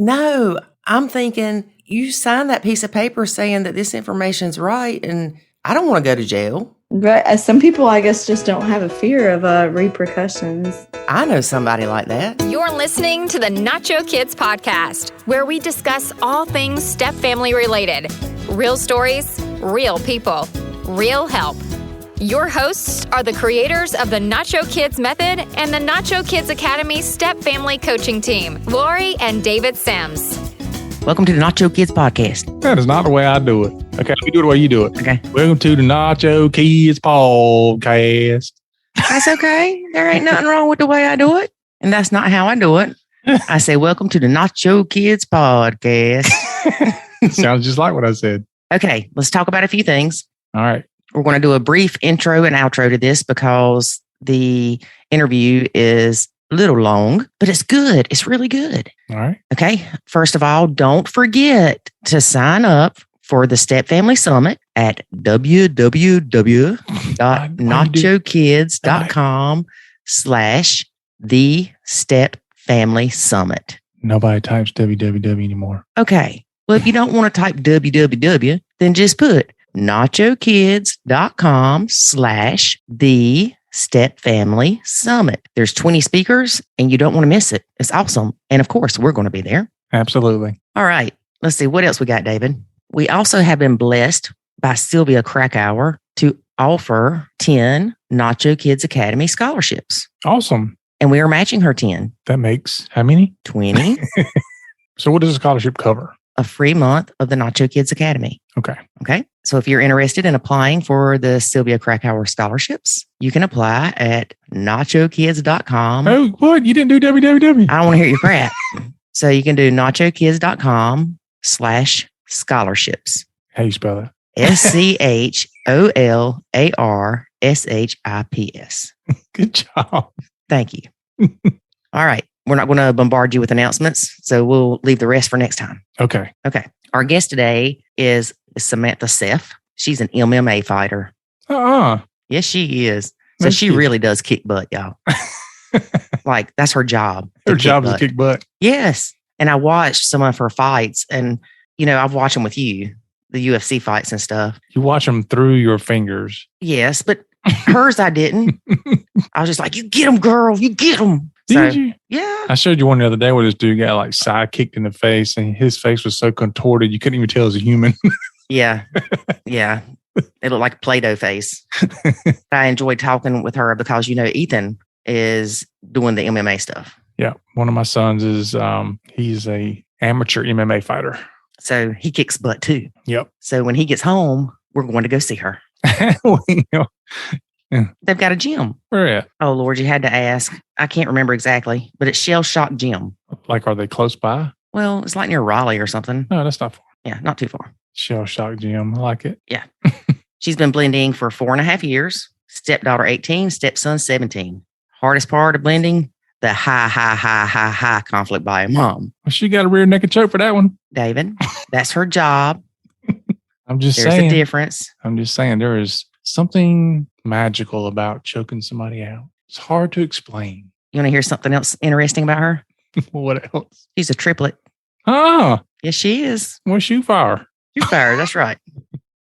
No, I'm thinking you signed that piece of paper saying that this information's right, and I don't want to go to jail. But some people, I guess, just don't have a fear of repercussions. I know somebody like that. You're listening to the Nacho Kids Podcast, where we discuss all things step family related. Real stories, real people, real help. Your hosts are the creators of the Nacho Kids Method and the Nacho Kids Academy Step Family Coaching Team, Lori and David Sims. Welcome to the Nacho Kids Podcast. That is not the way I do it. Okay, let me do it the way you do it. Okay. Welcome to the Nacho Kids Podcast. That's okay. There ain't nothing wrong with the way I do it. And that's not how I do it. I say, welcome to the Nacho Kids Podcast. Sounds just like what I said. Okay, let's talk about a few things. All right. We're going to do a brief intro and outro to this because the interview is a little long, but it's good. It's really good. All right. Okay. First of all, don't forget to sign up for the Step Family Summit at www.nachokids.com/the Step Family Summit. Nobody types www anymore. Okay. Well, if you don't want to type www, then just put nachokids.com/the Step Family Summit. There's 20 speakers and you don't want to miss it. It's awesome. And of course, we're going to be there. Absolutely. All right. Let's see. What else we got, David? We also have been blessed by Sylvia Krakauer to offer 10 Nacho Kids Academy scholarships. Awesome. And we are matching her 10. That makes how many? 20. So what does the scholarship cover? A free month of the Nacho Kids Academy. Okay. Okay. So if you're interested in applying for the Sylvia Krakauer scholarships, you can apply at nachokids.com. Oh, what? You didn't do www? I don't want to hear your crap. So you can do nachokids.com/scholarships. How you spell that? SCHOLARSHIPS. Good job. Thank you. All right. We're not going to bombard you with announcements, so we'll leave the rest for next time. Okay. Okay. Our guest today is Samantha Seff. She's an MMA fighter. Yes, she is. So she really does kick butt, y'all. Like, that's her job. Her job is to kick butt. Yes. And I watched some of her fights, and, you know, I've watched them with you, the UFC fights and stuff. You watch them through your fingers. Yes, but hers I didn't. I was just like, you get them, girl. You get them. Did you? Yeah. I showed you one the other day where this dude got like side kicked in the face and his face was so contorted you couldn't even tell it was a human. Yeah. Yeah. It looked like a Play-Doh face. I enjoyed talking with her because, you know, Ethan is doing the MMA stuff. Yeah. One of my sons is, he's a amateur MMA fighter. So he kicks butt too. Yep. So when he gets home, we're going to go see her. They've got a gym. Where at? Oh, Lord, you had to ask. I can't remember exactly, but it's Shell Shock Gym. Like, are they close by? Well, it's like near Raleigh or something. No, that's not far. Yeah, not too far. Shell Shock Gym. I like it. Yeah. She's been blending for 4.5 years. Stepdaughter 18, stepson 17. Hardest part of blending, the high conflict by a mom. Well, she got a rear naked choke for that one. David, that's her job. I'm just There's saying. a difference. I'm just saying there is something magical about choking somebody out. It's hard to explain. You want to hear something else interesting about her? What else? She's a triplet. Oh, Yes, she is. what's shoe fire? You're fired. That's right.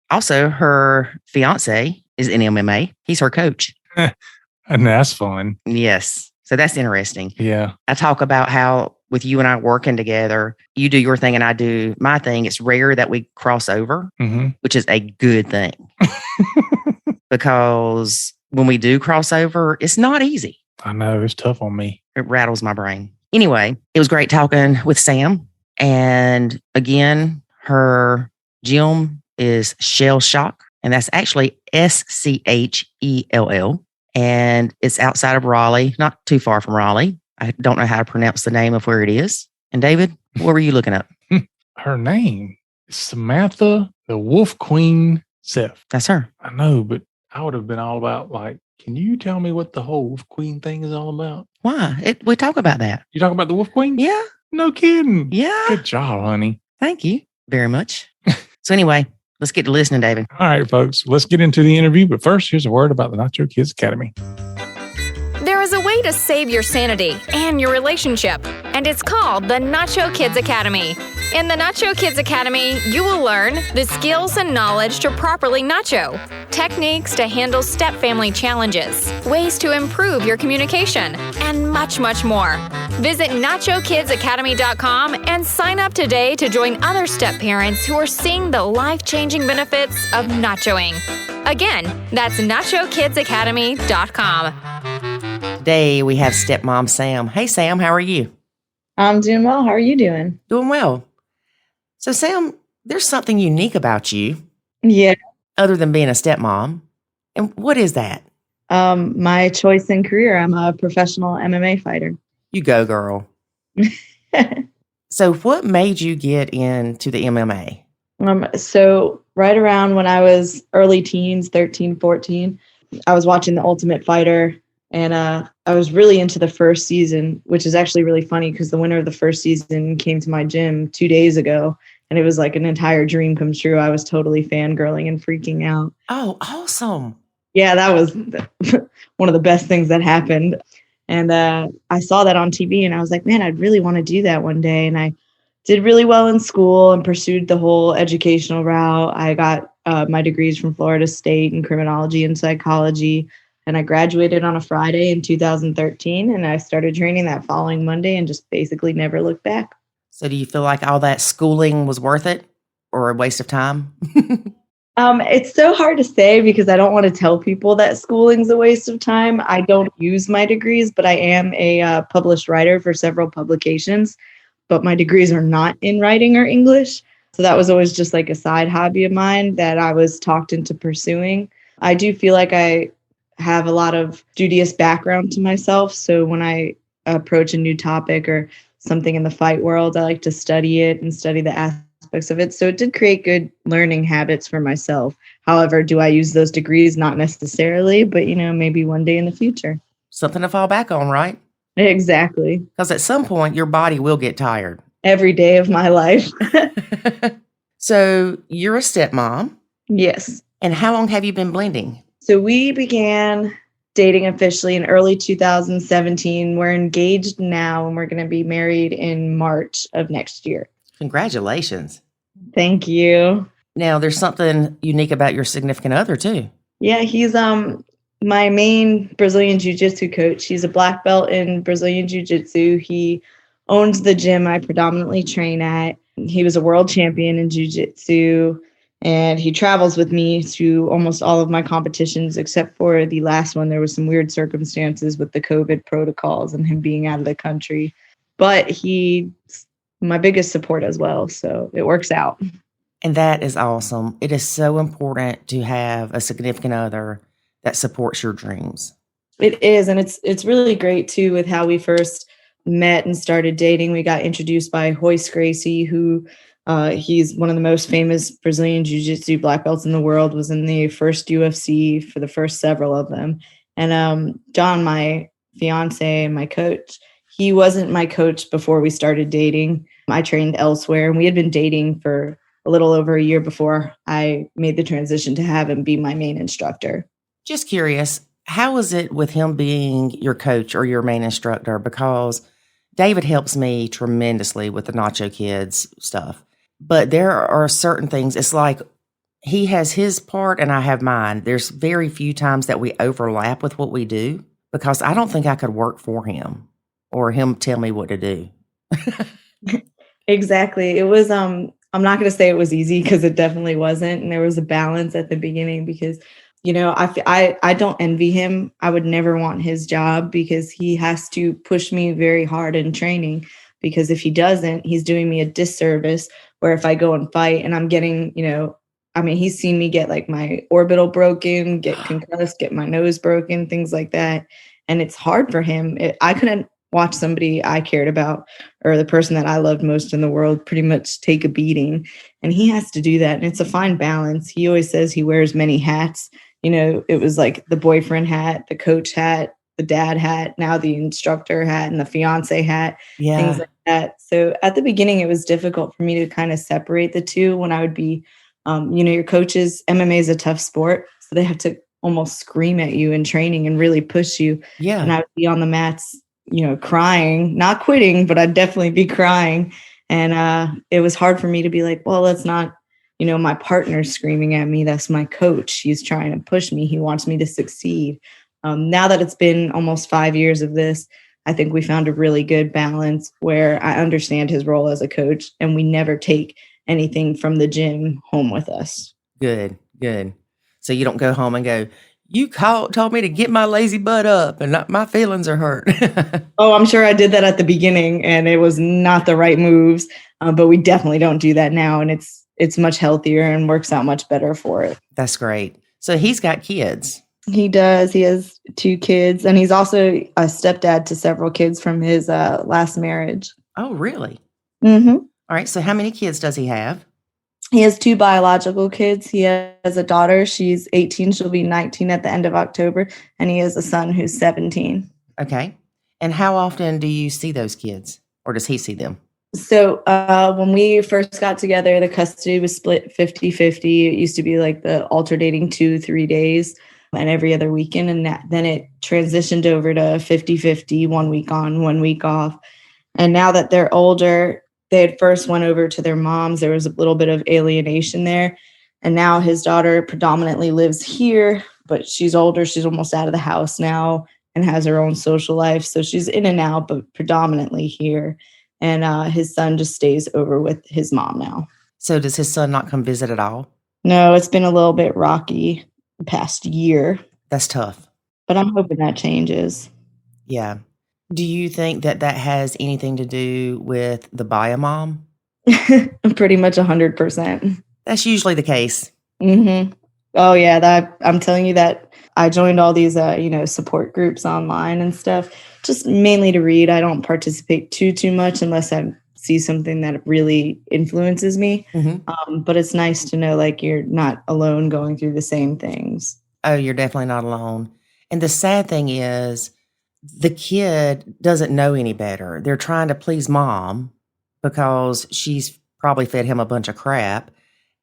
Also, her fiance is in MMA. He's her coach. And that's fun. Yes. So that's interesting. Yeah. I talk about how with you and I working together, you do your thing and I do my thing. It's rare that we cross over, which is a good thing. Because when we do cross over, it's not easy. I know. It's tough on me. It rattles my brain. Anyway, it was great talking with Sam. And again, her gym is Shell Shock. And that's actually SCHELL. And it's outside of Raleigh, not too far from Raleigh. I don't know how to pronounce the name of where it is. And David, what were you looking up? Her name is Samantha, the Wolf Queen Seff. That's her. I know, but I would have been all about like, can you tell me what the whole Wolf Queen thing is all about? Why? We talk about that. You talking about the Wolf Queen? Yeah. No kidding. Yeah. Good job, honey. Thank you very much. So anyway, let's get to listening, David. All right, folks, let's get into the interview. But first, here's a word about the Nacho Kids Academy. There is a way to save your sanity and your relationship, and it's called the Nacho Kids Academy. In the Nacho Kids Academy, you will learn the skills and knowledge to properly nacho, techniques to handle step-family challenges, ways to improve your communication, and much, much more. Visit NachoKidsAcademy.com and sign up today to join other step parents who are seeing the life-changing benefits of nachoing. Again, that's NachoKidsAcademy.com. Today we have stepmom Sam. Hey, Sam, how are you? I'm doing well. How are you doing? Doing well. So, Sam, there's something unique about you. Yeah. Other than being a stepmom. And what is that? My choice in career. I'm a professional MMA fighter. You go, girl. So what made you get into the MMA? So right around when I was early teens, 13, 14, I was watching The Ultimate Fighter, and I was really into the first season, which is actually really funny because the winner of the first season came to my gym 2 days ago, and it was like an entire dream come true. I was totally fangirling and freaking out. Oh, awesome. Yeah, that was one of the best things that happened. And I saw that on TV and I was like, man, I'd really want to do that one day. And I did really well in school and pursued the whole educational route. I got my degrees from Florida State in criminology and psychology. And I graduated on a Friday in 2013. And I started training that following Monday and just basically never looked back. So do you feel like all that schooling was worth it or a waste of time? It's so hard to say because I don't want to tell people that schooling's a waste of time. I don't use my degrees, but I am a published writer for several publications, but my degrees are not in writing or English. So that was always just like a side hobby of mine that I was talked into pursuing. I do feel like I have a lot of studious background to myself. So when I approach a new topic or something in the fight world, I like to study it and study the aspects of it. So it did create good learning habits for myself. However, do I use those degrees? Not necessarily, but maybe one day in the future. Something to fall back on, right? Exactly. Because at some point your body will get tired. Every day of my life. So you're a stepmom. Yes. And how long have you been blending? So we began dating officially in early 2017. We're engaged now and we're going to be married in March of next year. Congratulations. Thank you. Now, there's something unique about your significant other, too. Yeah, he's my main Brazilian Jiu-Jitsu coach. He's a black belt in Brazilian Jiu-Jitsu. He owns the gym I predominantly train at. He was a world champion in Jiu-Jitsu, and he travels with me to almost all of my competitions, except for the last one. There was some weird circumstances with the COVID protocols and him being out of the country. But he's my biggest support as well, so it works out. And that is awesome. It is so important to have a significant other that supports your dreams. It is, and it's really great too with how we first met and started dating. We got introduced by Royce Gracie, who he's one of the most famous Brazilian Jiu-Jitsu black belts in the world, was in the first UFC for the first several of them. And John, my fiance and my coach, he wasn't my coach before we started dating. I trained elsewhere, and we had been dating for a little over a year before I made the transition to have him be my main instructor. Just curious, how is it with him being your coach or your main instructor? Because David helps me tremendously with the Nacho Kids stuff. But there are certain things, it's like he has his part and I have mine. There's very few times that we overlap with what we do because I don't think I could work for him or him tell me what to do. Exactly. It was, I'm not going to say it was easy because it definitely wasn't. And there was a balance at the beginning because, I don't envy him. I would never want his job because he has to push me very hard in training, because if he doesn't, he's doing me a disservice where if I go and fight and I'm getting, he's seen me get like my orbital broken, get concussed, get my nose broken, things like that. And it's hard for him. I couldn't watch somebody I cared about or the person that I loved most in the world pretty much take a beating. And he has to do that. And it's a fine balance. He always says he wears many hats. It was like the boyfriend hat, the coach hat, the dad hat, now the instructor hat and the fiance hat, things like that. So at the beginning, it was difficult for me to kind of separate the two when I would be, your coaches, MMA is a tough sport. So they have to almost scream at you in training and really push you. Yeah. And I would be on the mats, crying, not quitting, but I'd definitely be crying. And it was hard for me to be like, well, that's not, my partner's screaming at me. That's my coach. He's trying to push me. He wants me to succeed. Now that it's been almost 5 years of this, I think we found a really good balance where I understand his role as a coach and we never take anything from the gym home with us. Good. So you don't go home and go, you told me to get my lazy butt up and my feelings are hurt. Oh, I'm sure I did that at the beginning and it was not the right moves, but we definitely don't do that now. And it's much healthier and works out much better for it. That's great. So he's got kids. He does. He has 2 kids and he's also a stepdad to several kids from his last marriage. Oh, really? Mm-hmm. All right. So how many kids does he have? He has 2 biological kids. He has a daughter. She's 18. She'll be 19 at the end of October. And he has a son who's 17. Okay. And how often do you see those kids or does he see them? So when we first got together, the custody was split 50-50. It used to be like the alternating 2-3 days and every other weekend. And then it transitioned over to 50-50, 1 week on, 1 week off. And now that they're older, they had first went over to their moms. There was a little bit of alienation there. And now his daughter predominantly lives here, but she's older. She's almost out of the house now and has her own social life. So she's in and out, but predominantly here. And his son just stays over with his mom now. So does his son not come visit at all? No, it's been a little bit rocky the past year. That's tough. But I'm hoping that changes. Yeah. Do you think that has anything to do with the bio mom? Pretty much 100%. That's usually the case. Mm-hmm. Oh, yeah. I'm telling you that I joined all these, support groups online and stuff, just mainly to read. I don't participate too much unless I see something that really influences me. Mm-hmm. But it's nice to know, like, you're not alone going through the same things. Oh, you're definitely not alone. And the sad thing is the kid doesn't know any better. They're trying to please mom because she's probably fed him a bunch of crap.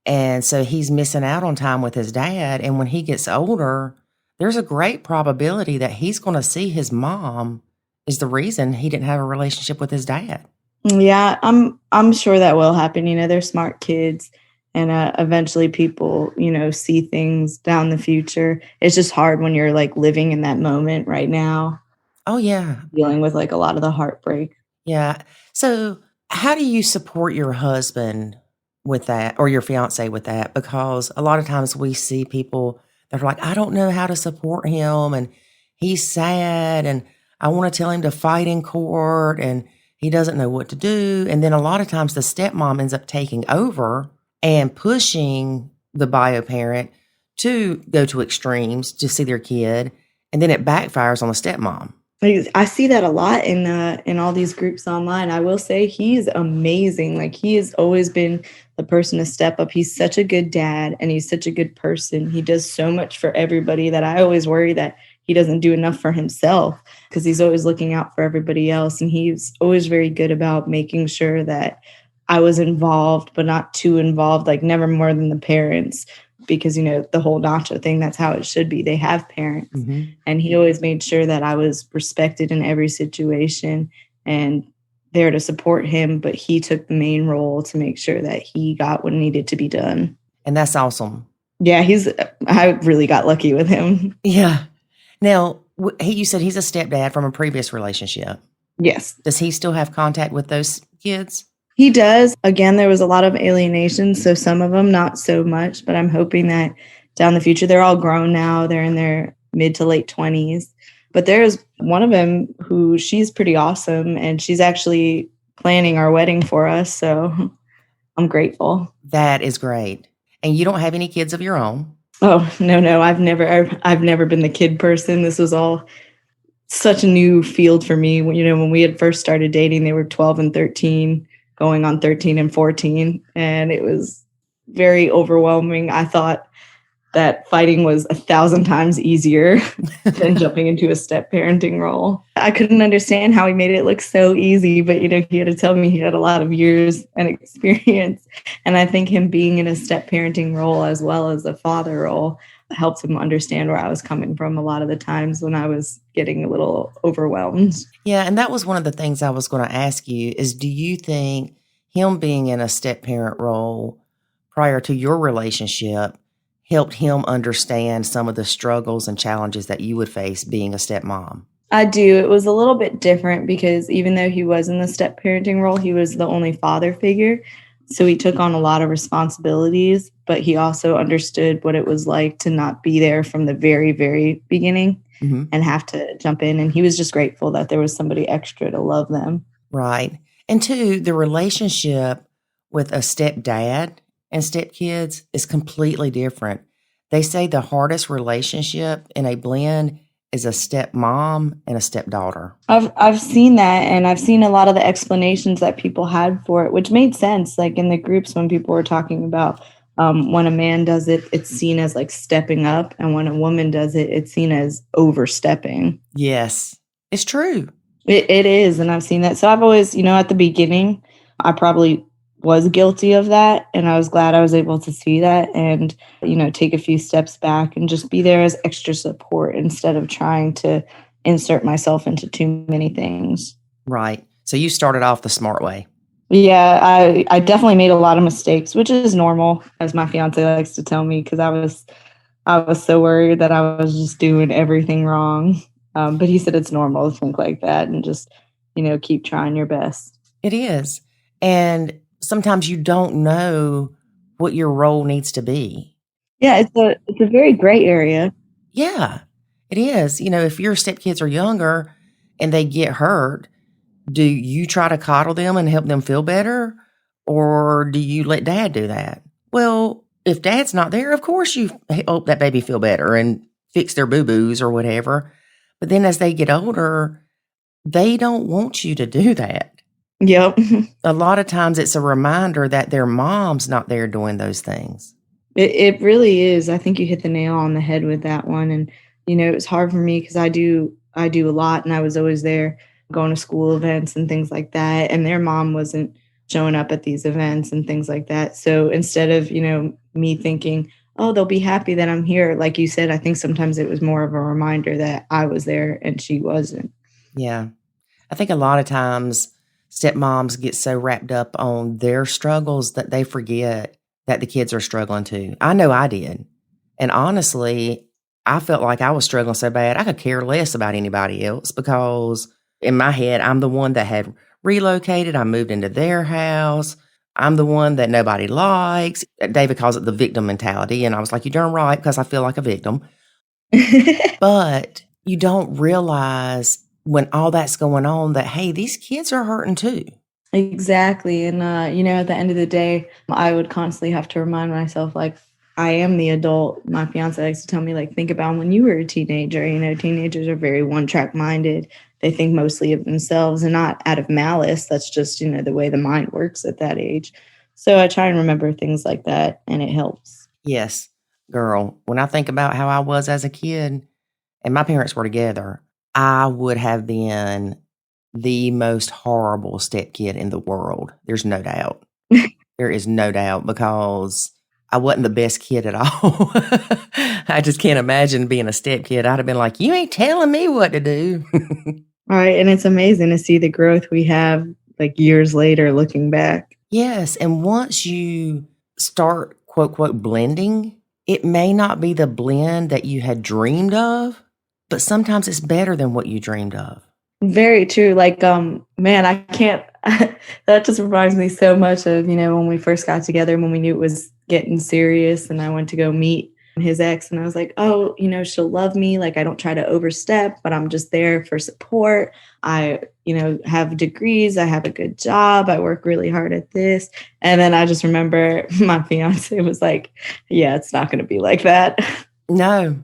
And so he's missing out on time with his dad. And when he gets older, there's a great probability that he's going to see his mom is the reason he didn't have a relationship with his dad. Yeah, I'm sure that will happen. They're smart kids and eventually people, see things down the future. It's just hard when you're like living in that moment right now. Oh, yeah. Dealing with like a lot of the heartbreak. Yeah. So how do you support your husband with that or your fiance with that? Because a lot of times we see people that are like, I don't know how to support him and he's sad and I want to tell him to fight in court and he doesn't know what to do. And then a lot of times the stepmom ends up taking over and pushing the bio parent to go to extremes to see their kid. And then it backfires on the stepmom. I see that a lot in all these groups online. I will say he's amazing. Like, he has always been the person to step up. He's such a good dad and he's such a good person. He does so much for everybody that I always worry that he doesn't do enough for himself because he's always looking out for everybody else. And he's always very good about making sure that I was involved, but not too involved, like never more than the parents. Because, the whole Nacho thing, that's how it should be. They have parents. Mm-hmm. And he always made sure that I was respected in every situation and there to support him. But he took the main role to make sure that he got what needed to be done. And that's awesome. Yeah, I really got lucky with him. Yeah. Now, you said he's a stepdad from a previous relationship. Yes. Does he still have contact with those kids? He does. Again, there was a lot of alienation, so some of them not so much, but I'm hoping that down the future, they're all grown now. They're in their mid to late 20s. But there's one of them who she's pretty awesome, and she's actually planning our wedding for us, so I'm grateful. That is great. And you don't have any kids of your own? Oh, no. I've never been the kid person. This was all such a new field for me. When we had first started dating, they were 12 and 13. Going on 13 and 14. And it was very overwhelming. I thought that fighting was 1,000 times easier than jumping into a step parenting role. I couldn't understand how he made it look so easy, but he had to tell me he had a lot of years and experience. And I think him being in a step parenting role as well as a father role helped him understand where I was coming from a lot of the times when I was getting a little overwhelmed. Yeah, and that was one of the things I was going to ask you is, do you think him being in a step-parent role prior to your relationship helped him understand some of the struggles and challenges that you would face being a stepmom? I do. It was a little bit different because even though he was in the step-parenting role, he was the only father figure. So he took on a lot of responsibilities, but he also understood what it was like to not be there from the very, very beginning and have to jump in. And he was just grateful that there was somebody extra to love them. Right. And two, the relationship with a stepdad and stepkids is completely different. They say the hardest relationship in a blend is a stepmom and a stepdaughter. I've seen that, and I've seen a lot of the explanations that people had for it, which made sense. Like in the groups when people were talking about when a man does it, it's seen as like stepping up, and when a woman does it, it's seen as overstepping. Yes, it's true. It is, and I've seen that. So I've always, at the beginning, I probably was guilty of that, and I was glad I was able to see that and, take a few steps back and just be there as extra support instead of trying to insert myself into too many things. Right. So you started off the smart way. Yeah, I definitely made a lot of mistakes, which is normal, as my fiance likes to tell me, because I was so worried that I was just doing everything wrong. But he said it's normal to think like that and just, keep trying your best. It is. And sometimes you don't know what your role needs to be. Yeah, it's a very gray area. Yeah, it is. If your stepkids are younger and they get hurt, do you try to coddle them and help them feel better? Or do you let dad do that? Well, if dad's not there, of course you hope that baby feel better and fix their boo-boos or whatever. But then as they get older, they don't want you to do that. Yep. A lot of times it's a reminder that their mom's not there doing those things. It really is. I think you hit the nail on the head with that one. And, it's hard for me because I do a lot, and I was always there going to school events and things like that. And their mom wasn't showing up at these events and things like that. So instead of, me thinking, oh, they'll be happy that I'm here, like you said, I think sometimes it was more of a reminder that I was there and she wasn't. Yeah. I think a lot of times stepmoms get so wrapped up on their struggles that they forget that the kids are struggling too. I know I did. And honestly, I felt like I was struggling so bad, I could care less about anybody else because in my head, I'm the one that had relocated. I moved into their house. I'm the one that nobody likes. David calls it the victim mentality. And I was like, you're darn right, because I feel like a victim. But you don't realize when all that's going on that, hey, these kids are hurting too. Exactly. And, at the end of the day, I would constantly have to remind myself, like, I am the adult. My fiance likes to tell me, like, think about when you were a teenager. Teenagers are very one-track minded. They think mostly of themselves and not out of malice. That's just, the way the mind works at that age. So I try and remember things like that, and it helps. Yes, girl. When I think about how I was as a kid and my parents were together, I would have been the most horrible stepkid in the world. There's no doubt. There is no doubt because I wasn't the best kid at all. I just can't imagine being a stepkid. I'd have been like, you ain't telling me what to do. All right. And it's amazing to see the growth we have like years later looking back. Yes. And once you start, quote, quote, blending, it may not be the blend that you had dreamed of, but sometimes it's better than what you dreamed of. Very true. Like, man, I can't, that just reminds me so much of, when we first got together, when we knew it was getting serious and I went to go meet his ex and I was like, oh, she'll love me. Like, I don't try to overstep, but I'm just there for support. I, have degrees. I have a good job. I work really hard at this. And then I just remember my fiance was like, yeah, it's not going to be like that. No.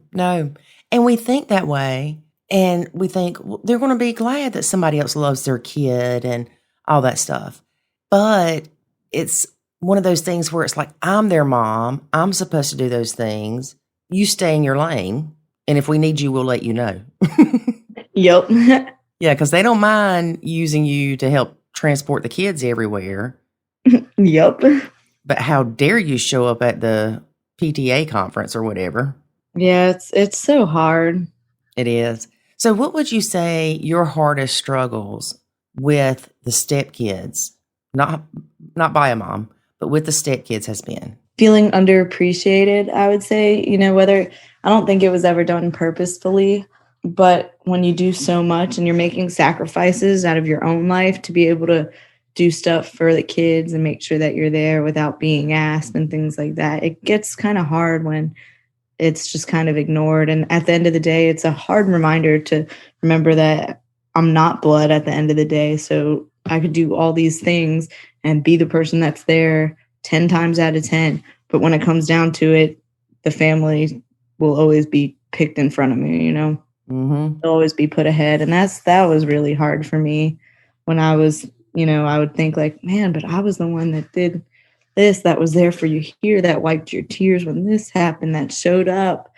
And we think that way. And we think they're going to be glad that somebody else loves their kid and all that stuff. But it's one of those things where it's like, I'm their mom. I'm supposed to do those things. You stay in your lane. And if we need you, we'll let you know. Yep. Yeah, because they don't mind using you to help transport the kids everywhere. Yep. But how dare you show up at the PTA conference or whatever? Yeah, it's so hard. It is. So what would you say your hardest struggles with the stepkids, not by a mom, but with the stepkids has been? Feeling underappreciated, I would say, whether I don't think it was ever done purposefully, but when you do so much and you're making sacrifices out of your own life to be able to do stuff for the kids and make sure that you're there without being asked and things like that, it gets kind of hard when it's just kind of ignored. And at the end of the day, it's a hard reminder to remember that I'm not blood at the end of the day. So I could do all these things and be the person that's there 10 times out of 10. But when it comes down to it, the family will always be picked in front of me, Mm-hmm. They'll always be put ahead. And that was really hard for me when I was, I would think like, man, but I was the one that did this, that was there for you here, that wiped your tears when this happened, that showed up.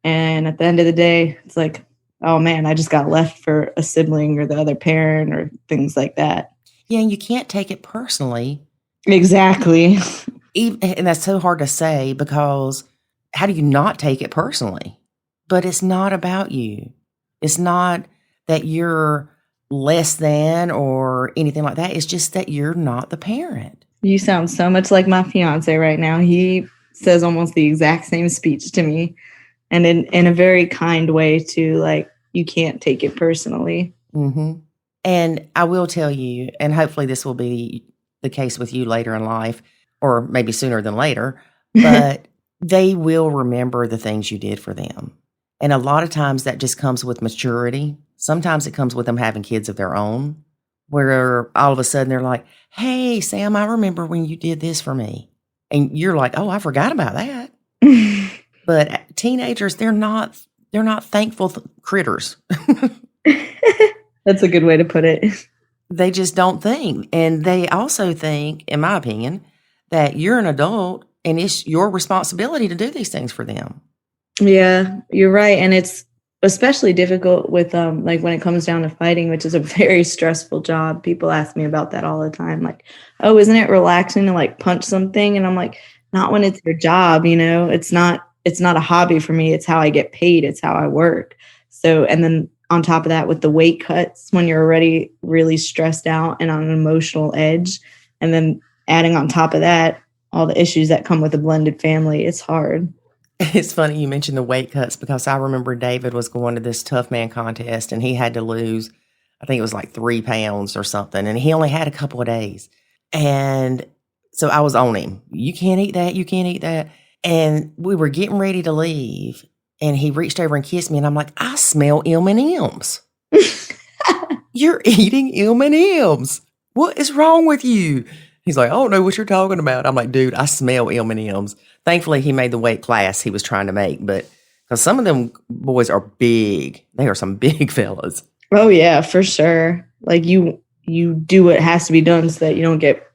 And at the end of the day, it's like, oh man, I just got left for a sibling or the other parent or things like that. Yeah, and you can't take it personally. Exactly. And that's so hard to say, because how do you not take it personally? But it's not about you. It's not that you're less than or anything like that. It's just that you're not the parent. You sound so much like my fiance right now. He says almost the exact same speech to me, and in a very kind way too. Like, you can't take it personally. Mm-hmm. And I will tell you, and hopefully this will be the case with you later in life, or maybe sooner than later, but they will remember the things you did for them. And a lot of times that just comes with maturity. Sometimes it comes with them having kids of their own, where all of a sudden they're like, hey, Sam, I remember when you did this for me. And you're like, oh, I forgot about that. But teenagers, they're not thankful critters. That's a good way to put it. They just don't think. And they also think, in my opinion, that you're an adult and it's your responsibility to do these things for them. Yeah, you're right. And it's especially difficult with like when it comes down to fighting, which is a very stressful job. People ask me about that all the time. Like, oh, isn't it relaxing to like punch something? And I'm like, not when it's your job, it's not a hobby for me. It's how I get paid. It's how I work. So, and then on top of that, with the weight cuts, when you're already really stressed out and on an emotional edge, and then adding on top of that, all the issues that come with a blended family, it's hard. It's funny you mentioned the weight cuts, because I remember David was going to this Tough Man contest and he had to lose, I think it was like 3 pounds or something. And he only had a couple of days. And so I was on him. You can't eat that. You can't eat that. And we were getting ready to leave. And he reached over and kissed me. And I'm like, I smell M&Ms. You're eating M&Ms. What is wrong with you? He's like, I don't know what you're talking about. I'm like, dude, I smell M&Ms. Thankfully, he made the weight class he was trying to make. But because some of them boys are big. They are some big fellas. Oh, yeah, for sure. Like you do what has to be done so that you don't get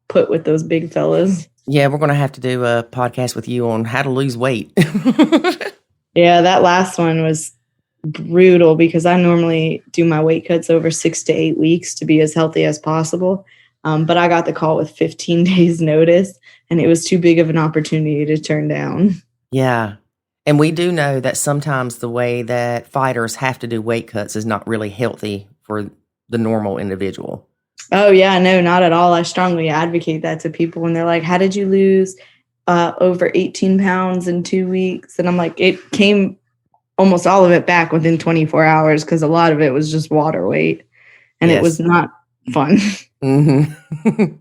put with those big fellas. Yeah, we're going to have to do a podcast with you on how to lose weight. Yeah, that last one was brutal because I normally do my weight cuts over 6 to 8 weeks to be as healthy as possible. But I got the call with 15 days notice, and it was too big of an opportunity to turn down. Yeah. And we do know that sometimes the way that fighters have to do weight cuts is not really healthy for the normal individual. Oh, yeah, no, not at all. I strongly advocate that to people when they're like, how did you lose over 18 pounds in 2 weeks? And I'm like, it came almost all of it back within 24 hours because a lot of it was just water weight. And It was not fun. Mm-hmm.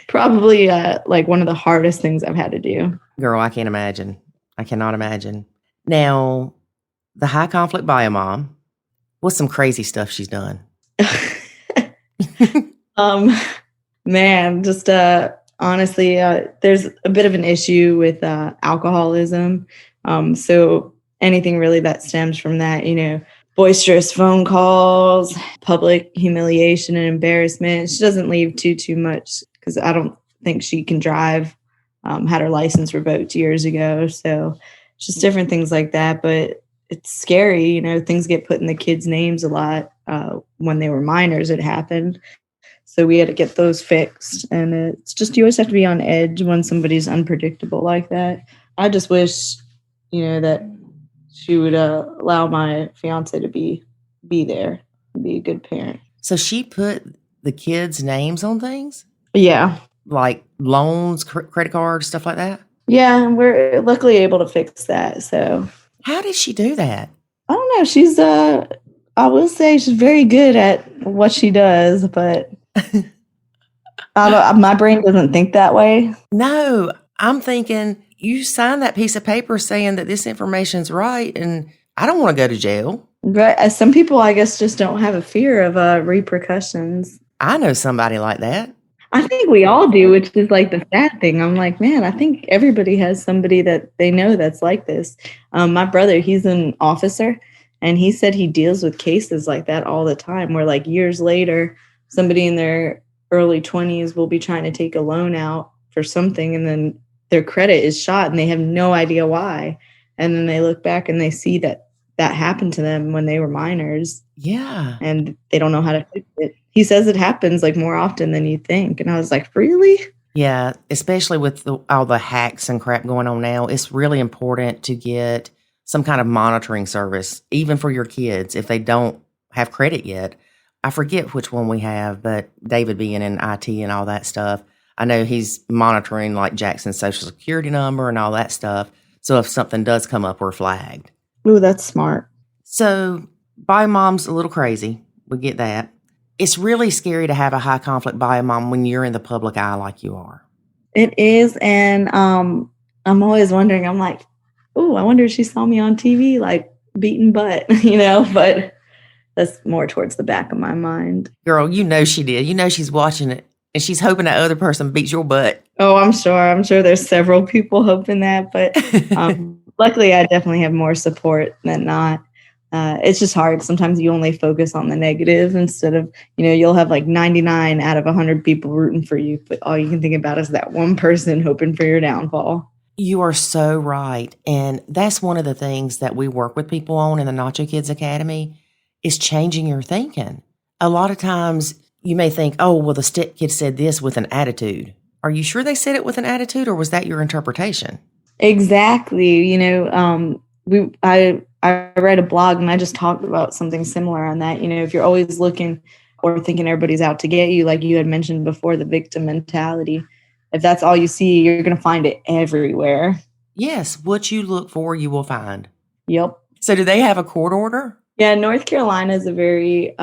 Probably like one of the hardest things I've had to do. Girl, I can't imagine. I cannot imagine. Now, the high conflict bio mom, what's some crazy stuff she's done? Man, just honestly, there's a bit of an issue with alcoholism. So anything really that stems from that, boisterous phone calls, public humiliation and embarrassment. She doesn't leave too much because I don't think she can drive. Had her license revoked years ago. So just different things like that. But it's scary, things get put in the kids' names a lot. When they were minors, it happened. So we had to get those fixed. And it's just, you always have to be on edge when somebody's unpredictable like that. I just wish, that she would allow my fiance to be there, be a good parent. So she put the kids' names on things? Yeah. Like loans, credit cards, stuff like that? Yeah, and we're luckily able to fix that. So how did she do that? I don't know. She's I will say she's very good at what she does, but my brain doesn't think that way. No, I'm thinking you signed that piece of paper saying that this information's right, and I don't want to go to jail. Right. Some people, I guess, just don't have a fear of repercussions. I know somebody like that. I think we all do, which is like the sad thing. I'm like, man, I think everybody has somebody that they know that's like this. My brother, he's an officer, and he said he deals with cases like that all the time, where like years later, somebody in their early 20s will be trying to take a loan out for something, and then their credit is shot and they have no idea why. And then they look back and they see that happened to them when they were minors. Yeah. And they don't know how to fix it. He says it happens like more often than you think. And I was like, really? Yeah, especially with all the hacks and crap going on now, it's really important to get some kind of monitoring service, even for your kids, if they don't have credit yet. I forget which one we have, but David being in IT and all that stuff, I know he's monitoring like Jackson's social security number and all that stuff. So if something does come up, we're flagged. Ooh, that's smart. So bio mom's a little crazy. We get that. It's really scary to have a high conflict bio mom when you're in the public eye like you are. It is. And I'm always wondering, I'm like, oh, I wonder if she saw me on TV, like beating butt, but that's more towards the back of my mind. Girl, you know she did. You know she's watching it and she's hoping that other person beats your butt. Oh, I'm sure there's several people hoping that, but luckily I definitely have more support than not. It's just hard. Sometimes you only focus on the negative instead of, you'll have like 99 out of 100 people rooting for you, but all you can think about is that one person hoping for your downfall. You are so right. And that's one of the things that we work with people on in the Nacho Kids Academy is changing your thinking. A lot of times you may think, oh, well, the stepkids said this with an attitude. Are you sure they said it with an attitude, or was that your interpretation? Exactly. I read a blog and I just talked about something similar on that. If you're always looking or thinking everybody's out to get you, like you had mentioned before, the victim mentality, if that's all you see, you're going to find it everywhere. Yes. What you look for, you will find. Yep. So do they have a court order? Yeah. North Carolina is a very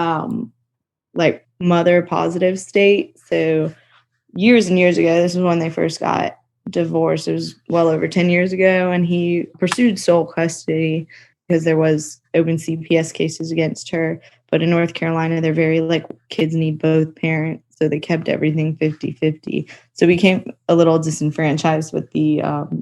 mother positive state. So years and years ago, this is when they first got divorced. It was well over 10 years ago. And he pursued sole custody because there was open CPS cases against her. But in North Carolina, they're very kids need both parents. So they kept everything 50-50. So we became a little disenfranchised with the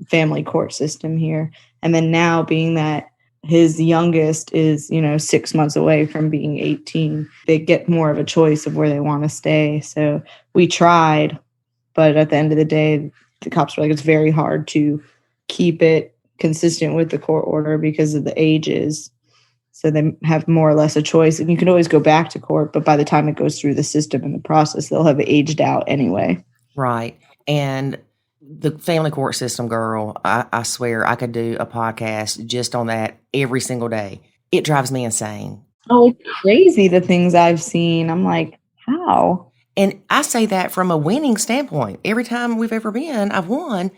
family court system here. And then now being that his youngest is, 6 months away from being 18, they get more of a choice of where they want to stay. So we tried, but at the end of the day, the cops were like, it's very hard to keep it consistent with the court order because of the ages. So they have more or less a choice. And you can always go back to court, but by the time it goes through the system and the process, they'll have aged out anyway. Right. And the family court system, girl, I swear I could do a podcast just on that every single day. It drives me insane. Oh, it's crazy the things I've seen. I'm like, how? And I say that from a winning standpoint. Every time we've ever been, I've won.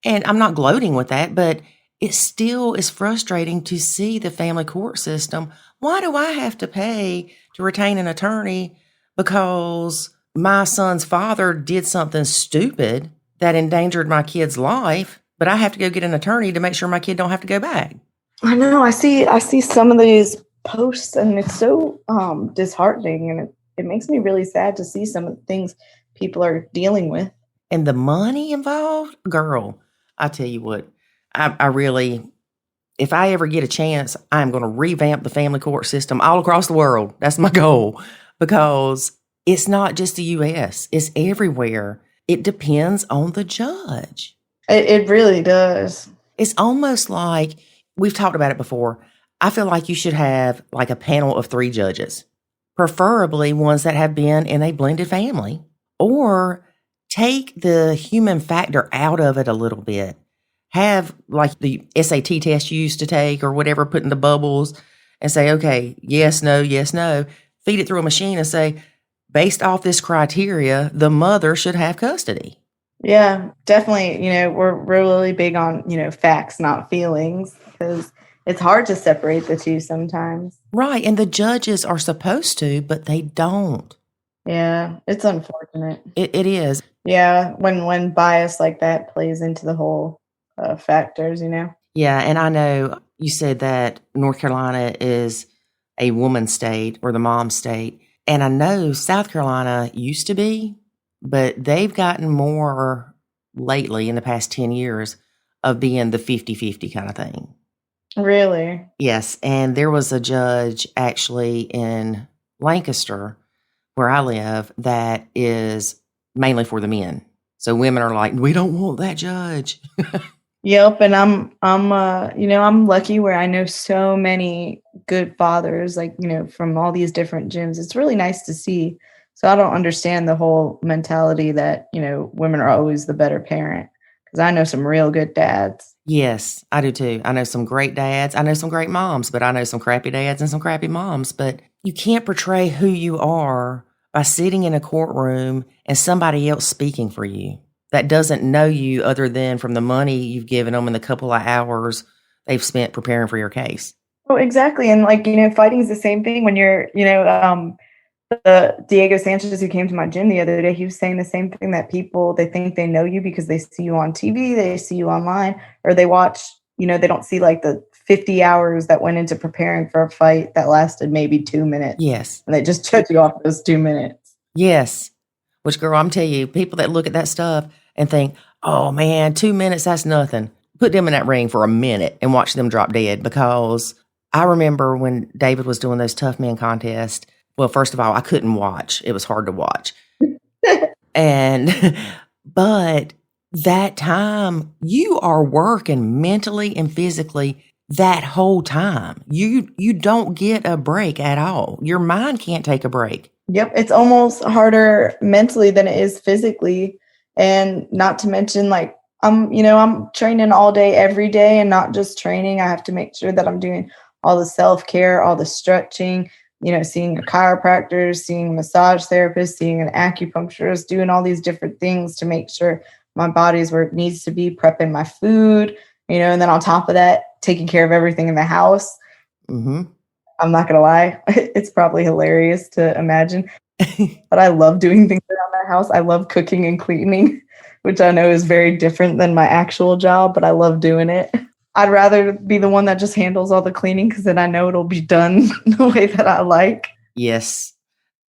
And I'm not gloating with that, but it still is frustrating to see the family court system. Why do I have to pay to retain an attorney because my son's father did something stupid that endangered my kid's life, but I have to go get an attorney to make sure my kid don't have to go back? I know. I see some of these posts, and it's so disheartening, and it makes me really sad to see some of the things people are dealing with. And the money involved, girl, I tell you what, I really, if I ever get a chance, I'm going to revamp the family court system all across the world. That's my goal, because it's not just the U.S., it's everywhere. It depends on the judge. It really does. It's almost like, we've talked about it before, I feel like you should have like a panel of 3 judges, preferably ones that have been in a blended family, or take the human factor out of it a little bit. have like the SAT test you used to take or whatever, put in the bubbles and say, okay, yes, no, feed it through a machine and say, based off this criteria, the mother should have custody. Yeah, definitely. We're really big on, facts, not feelings, because it's hard to separate the two sometimes. Right. And the judges are supposed to, but they don't. Yeah, it's unfortunate. It is. Yeah, when bias like that plays into the whole factors, Yeah, and I know you said that North Carolina is a woman's state or the mom state. And I know South Carolina used to be, but they've gotten more lately in the past 10 years of being the 50-50 kind of thing. Really? Yes, and there was a judge actually in Lancaster, where I live, that is mainly for the men. So women are like, we don't want that judge. Yep, and I'm lucky where I know so many good fathers, like, from all these different gyms. It's really nice to see. So I don't understand the whole mentality that, women are always the better parent, because I know some real good dads. Yes, I do too. I know some great dads. I know some great moms, but I know some crappy dads and some crappy moms. But you can't portray who you are by sitting in a courtroom and somebody else speaking for you that doesn't know you other than from the money you've given them and the couple of hours they've spent preparing for your case. Oh, exactly. And fighting is the same thing when you're, the Diego Sanchez who came to my gym the other day, he was saying the same thing, that people, they think they know you because they see you on TV, they see you online, or they watch, they don't see like the 50 hours that went into preparing for a fight that lasted maybe 2 minutes. Yes. And they just judge you off those 2 minutes. Yes. Which, girl, I'm telling you, people that look at that stuff and think, oh man, 2 minutes, that's nothing. Put them in that ring for a minute and watch them drop dead. Because I remember when David was doing those tough men contests. Well, first of all, I couldn't watch. It was hard to watch. But that time, you are working mentally and physically that whole time. You don't get a break at all. Your mind can't take a break. Yep. It's almost harder mentally than it is physically. And not to mention, like, I'm training all day, every day, and not just training. I have to make sure that I'm doing all the self-care, all the stretching, seeing a chiropractor, seeing a massage therapist, seeing an acupuncturist, doing all these different things to make sure my body is where it needs to be, prepping my food, and then on top of that, taking care of everything in the house. Mm-hmm. I'm not going to lie. It's probably hilarious to imagine, but I love doing things around the house. I love cooking and cleaning, which I know is very different than my actual job, but I love doing it. I'd rather be the one that just handles all the cleaning, because then I know it'll be done the way that I like. Yes.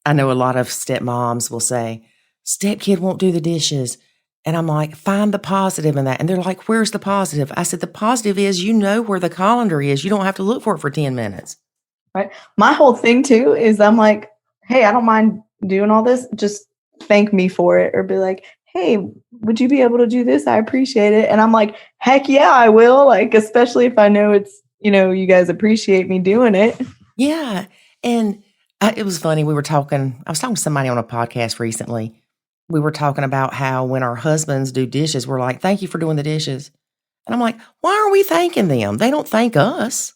I know a lot of stepmoms will say, stepkid won't do the dishes. And I'm like, find the positive in that. And they're like, where's the positive? I said, the positive is, where the colander is. You don't have to look for it for 10 minutes. Right. My whole thing too is I'm like, hey, I don't mind doing all this. Just thank me for it, or be like, hey, would you be able to do this? I appreciate it. And I'm like, heck yeah, I will. Like, especially if I know it's, you guys appreciate me doing it. Yeah. And it was funny. I was talking to somebody on a podcast recently. We were talking about how when our husbands do dishes, we're like, thank you for doing the dishes. And I'm like, why are we thanking them? They don't thank us.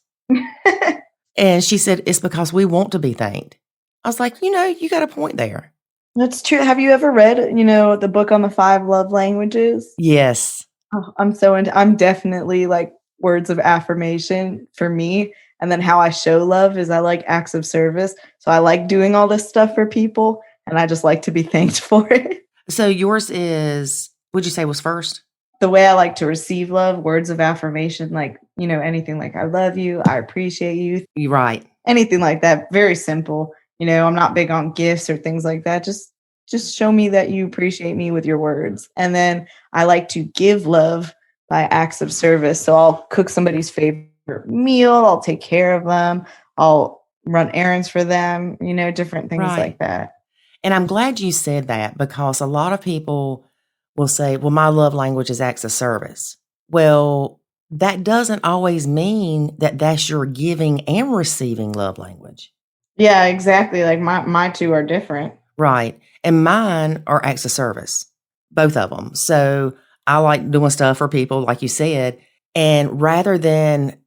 And she said, it's because we want to be thanked. I was like, you got a point there. That's true. Have you ever read, the book on the 5 love languages? Yes. Oh, I'm definitely like words of affirmation for me. And then how I show love is I like acts of service. So I like doing all this stuff for people, and I just like to be thanked for it. So yours is, would you say was first? The way I like to receive love, words of affirmation, like, anything like I love you, I appreciate you. You're right. Anything like that. Very simple. I'm not big on gifts or things like that. Just show me that you appreciate me with your words. And then I like to give love by acts of service. So I'll cook somebody's favorite meal. I'll take care of them. I'll run errands for them, different things like that. And I'm glad you said that, because a lot of people will say, well, my love language is acts of service. Well, that doesn't always mean that that's your giving and receiving love language. Yeah, exactly. Like my two are different. Right. And mine are acts of service, both of them. So I like doing stuff for people, like you said. And rather than,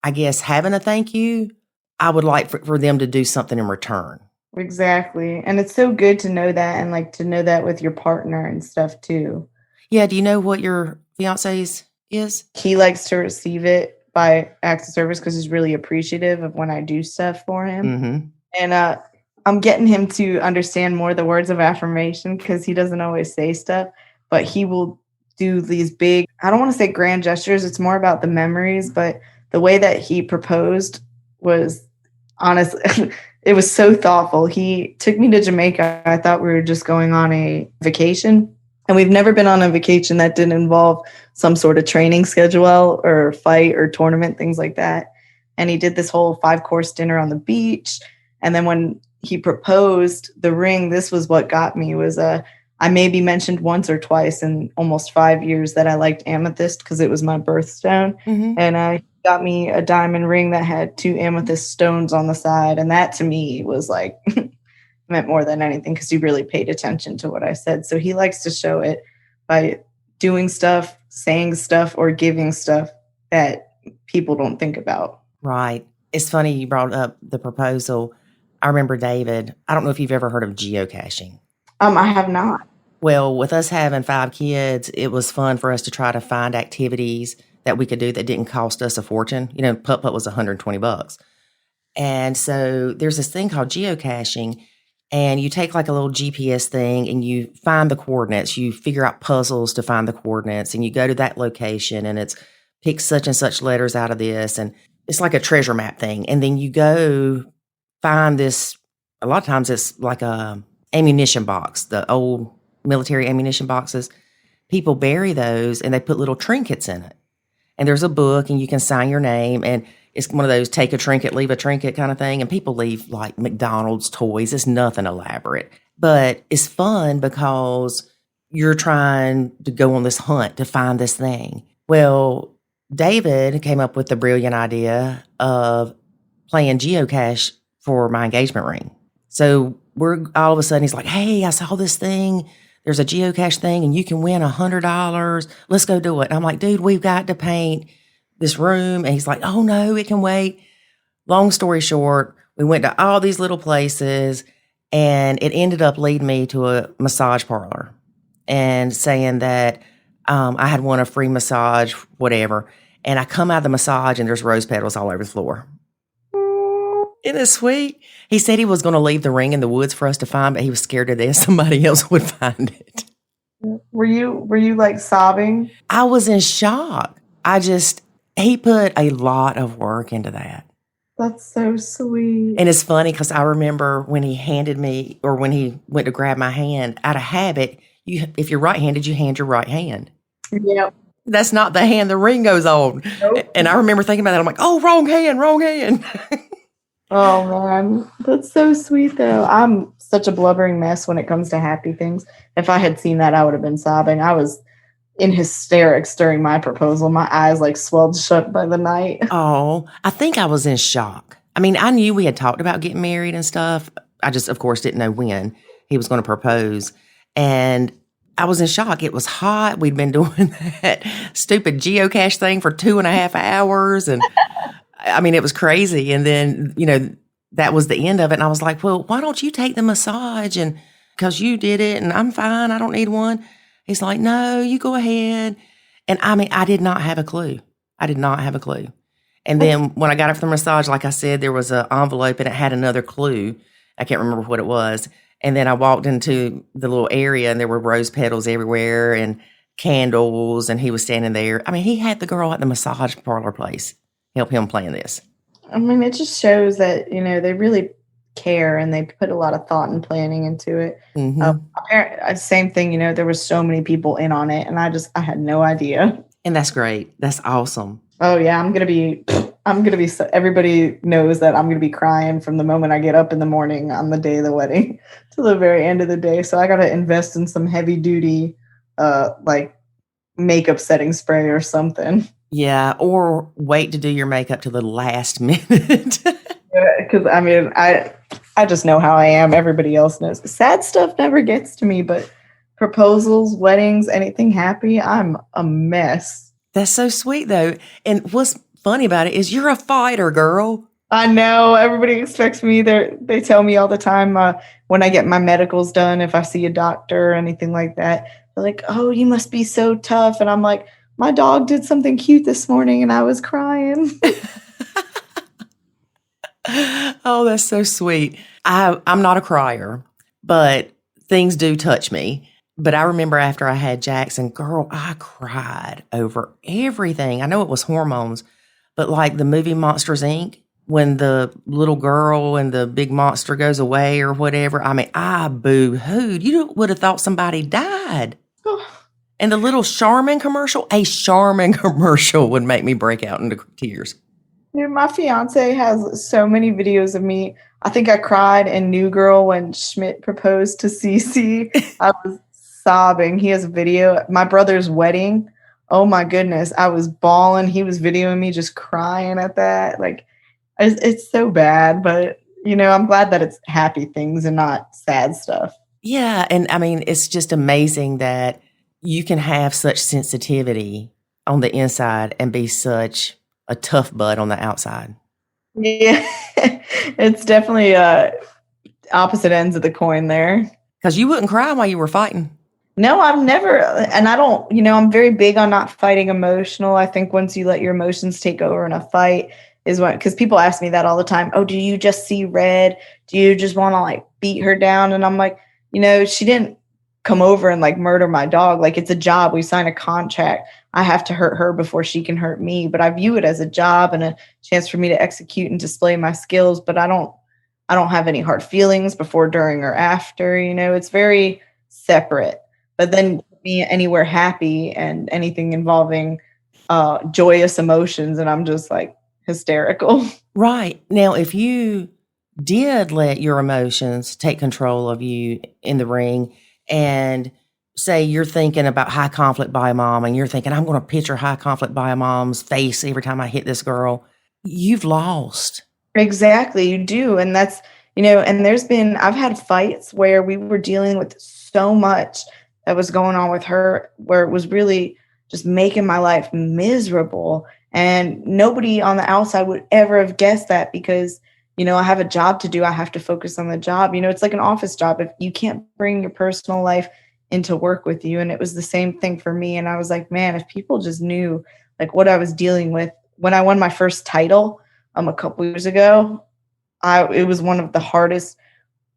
I guess, having a thank you, I would like for them to do something in return. Exactly. And it's so good to know that, and like to know that with your partner and stuff too. Yeah. Do you know what your fiance's is? He likes to receive it by acts of service because he's really appreciative of when I do stuff for him. Mm-hmm. And I'm getting him to understand more the words of affirmation because he doesn't always say stuff, but he will do these big, I don't want to say grand gestures. It's more about the memories, but the way that he proposed was honestly, it was so thoughtful. He took me to Jamaica. I thought we were just going on a vacation, and we've never been on a vacation that didn't involve some sort of training schedule or fight or tournament, things like that. And he did this whole 5-course dinner on the beach. And then when he proposed, the ring, this was what got me, was I maybe mentioned once or twice in almost 5 years that I liked amethyst because it was my birthstone. Mm-hmm. And he got me a diamond ring that had 2 amethyst stones on the side. And that to me was like, meant more than anything because he really paid attention to what I said. So he likes to show it by doing stuff, saying stuff, or giving stuff that people don't think about. Right. It's funny you brought up the proposal. I remember David, I don't know if you've ever heard of geocaching. I have not. Well, with us having 5 kids, it was fun for us to try to find activities that we could do that didn't cost us a fortune. You know, putt-putt was $120. And so there's this thing called geocaching, and you take like a little GPS thing and you find the coordinates. You figure out puzzles to find the coordinates, and you go to that location, and it's pick such and such letters out of this. And it's like a treasure map thing. And then you go find this, a lot of times it's like a ammunition box, the old military ammunition boxes. People bury those and they put little trinkets in it. And there's a book and you can sign your name, and it's one of those take a trinket, leave a trinket kind of thing. And people leave like McDonald's toys. It's nothing elaborate, but it's fun because you're trying to go on this hunt to find this thing. Well, David came up with the brilliant idea of playing geocache for my engagement ring. So we're all of a sudden, he's like, hey, I saw this thing. There's a geocache thing and you can win $100. Let's go do it. And I'm like, dude, we've got to paint this room. And he's like, oh no, it can wait. Long story short, we went to all these little places, and it ended up leading me to a massage parlor and saying that I had won a free massage, whatever. And I come out of the massage and there's rose petals all over the floor. Isn't it sweet? He said he was going to leave the ring in the woods for us to find, but he was scared to death somebody else would find it. Were you like sobbing? I was in shock. He put a lot of work into that. That's so sweet. And it's funny because I remember when he handed me, or when he went to grab my hand, out of habit, if you're right-handed, you hand your right hand. Yep. That's not the hand the ring goes on. Nope. And I remember thinking about that. I'm like, oh, wrong hand. Oh, man. That's so sweet, though. I'm such a blubbering mess when it comes to happy things. If I had seen that, I would have been sobbing. I was in hysterics during my proposal. My eyes like swelled shut by the night. Oh, I think I was in shock. I mean, I knew we had talked about getting married and stuff. I just, of course, didn't know when he was going to propose. And I was in shock. It was hot. We'd been doing that stupid geocache thing for 2.5 hours. And I mean, it was crazy. And then, that was the end of it. And I was like, well, why don't you take the massage? And because you did it and I'm fine. I don't need one. He's like, no, you go ahead. And I mean, I did not have a clue. And then when I got up from the massage, like I said, there was an envelope and it had another clue. I can't remember what it was. And then I walked into the little area and there were rose petals everywhere and candles, and he was standing there. I mean, he had the girl at the massage parlor place help him plan this. I mean, it just shows that, they really care and they put a lot of thought and planning into it. Mm-hmm. Same thing, there were so many people in on it, and I had no idea. And that's great. That's awesome. Oh yeah, I'm going to be, everybody knows that I'm going to be crying from the moment I get up in the morning on the day of the wedding to the very end of the day. So I got to invest in some heavy duty, like makeup setting spray or something. Yeah. Or wait to do your makeup to the last minute. Because I mean, I just know how I am. Everybody else knows. Sad stuff never gets to me, but proposals, weddings, anything happy, I'm a mess. That's so sweet, though. And what's funny about it is you're a fighter, girl. I know. Everybody expects me. They tell me all the time when I get my medicals done, if I see a doctor or anything like that, they're like, oh, you must be so tough. And I'm like, my dog did something cute this morning and I was crying. Oh, that's so sweet. I'm not a crier, but things do touch me. But I remember after I had Jackson, girl, I cried over everything. I know it was hormones, but like the movie Monsters, Inc., when the little girl and the big monster goes away or whatever, I mean, I boo-hooed. You would have thought somebody died. And the little Charmin commercial, a Charmin commercial would make me break out into tears. Dude, my fiance has so many videos of me. I think I cried in New Girl when Schmidt proposed to Cece. I was sobbing. He has a video. My brother's wedding. Oh my goodness. I was bawling. He was videoing me just crying at that. Like, it's so bad, but I'm glad that it's happy things and not sad stuff. Yeah. And I mean, it's just amazing that you can have such sensitivity on the inside and be such a tough butt on the outside. Yeah, it's definitely opposite ends of the coin there. Because you wouldn't cry while you were fighting. No, I've never, and I don't, I'm very big on not fighting emotional. I think once you let your emotions take over in a fight is when, because people ask me that all the time. Oh, do you just see red? Do you just want to like beat her down? And I'm like, she didn't come over and like murder my dog. Like, it's a job. We sign a contract. I have to hurt her before she can hurt me. But I view it as a job and a chance for me to execute and display my skills. But I don't have any hard feelings before, during, or after. It's very separate. But then me anywhere happy and anything involving joyous emotions, and I'm just like hysterical. Right. Now, if you did let your emotions take control of you in the ring, and say you're thinking about high conflict by a mom, and you're thinking, I'm going to picture high conflict by a mom's face every time I hit this girl, you've lost. Exactly. You do. And that's, and I've had fights where we were dealing with so much that was going on with her, where it was really just making my life miserable. And nobody on the outside would ever have guessed that, because I have a job to do. I have to focus on the job. It's like an office job. If you can't bring your personal life into work with you. And it was the same thing for me. And I was like, man, if people just knew like what I was dealing with when I won my first title a couple years ago, it was one of the hardest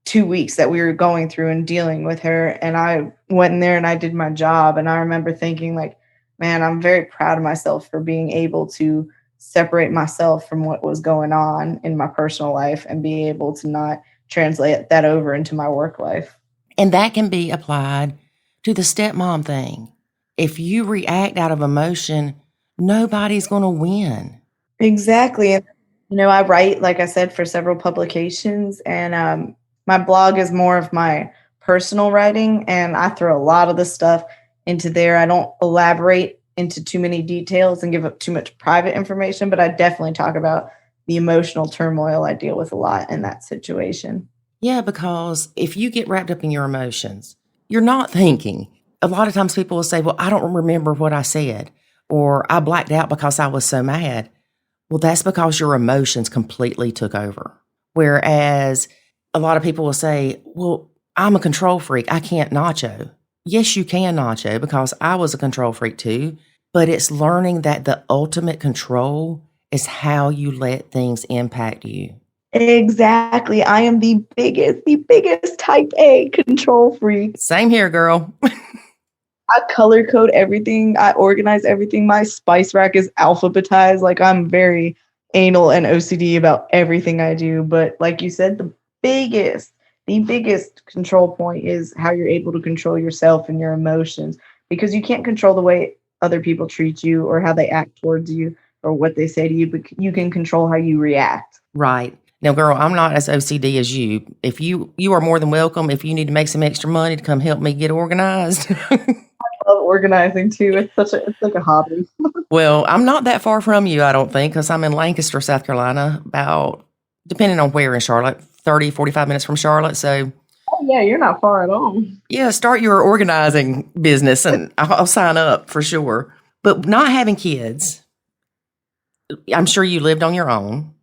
2 weeks that we were going through and dealing with her. And I went in there and I did my job. And I remember thinking like, man, I'm very proud of myself for being able to separate myself from what was going on in my personal life and be able to not translate that over into my work life. And that can be applied to the stepmom thing. If you react out of emotion, nobody's going to win. Exactly. I write, like I said, for several publications, and my blog is more of my personal writing, and I throw a lot of the stuff into there. I don't elaborate into too many details and give up too much private information, but I definitely talk about the emotional turmoil I deal with a lot in that situation. Yeah, because if you get wrapped up in your emotions, you're not thinking. A lot of times people will say, well, I don't remember what I said, or I blacked out because I was so mad. Well, that's because your emotions completely took over. Whereas a lot of people will say, well, I'm a control freak. I can't nacho. Yes, you can nacho, because I was a control freak too. But it's learning that the ultimate control is how you let things impact you. Exactly. I am the biggest type A control freak. Same here, girl. I color code everything. I organize everything. My spice rack is alphabetized. Like, I'm very anal and OCD about everything I do. But like you said, the biggest control point is how you're able to control yourself and your emotions, because you can't control the way other people treat you or how they act towards you or what they say to you, but you can control how you react. Right. Now, girl, I'm not as OCD as you. If you are more than welcome. If you need to make some extra money to come help me get organized. I love organizing too. It's like a hobby. Well, I'm not that far from you, I don't think, because I'm in Lancaster, South Carolina, about, depending on where in Charlotte, 30, 45 minutes from Charlotte. So yeah, you're not far at all. Yeah, start your organizing business and I'll sign up for sure. But not having kids, I'm sure you lived on your own,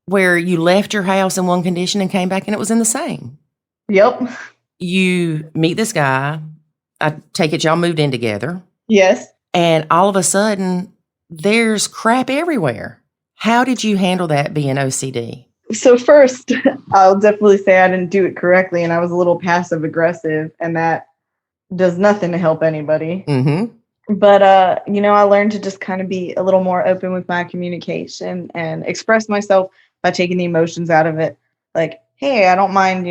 where you left your house in one condition and came back and it was in the same. Yep. You meet this guy. I take it y'all moved in together. Yes. And all of a sudden, there's crap everywhere. How did you handle that being OCD? So first, I'll definitely say I didn't do it correctly and I was a little passive aggressive, and that does nothing to help anybody. But, I learned to just kind of be a little more open with my communication and express myself by taking the emotions out of it. Like, hey, I don't mind,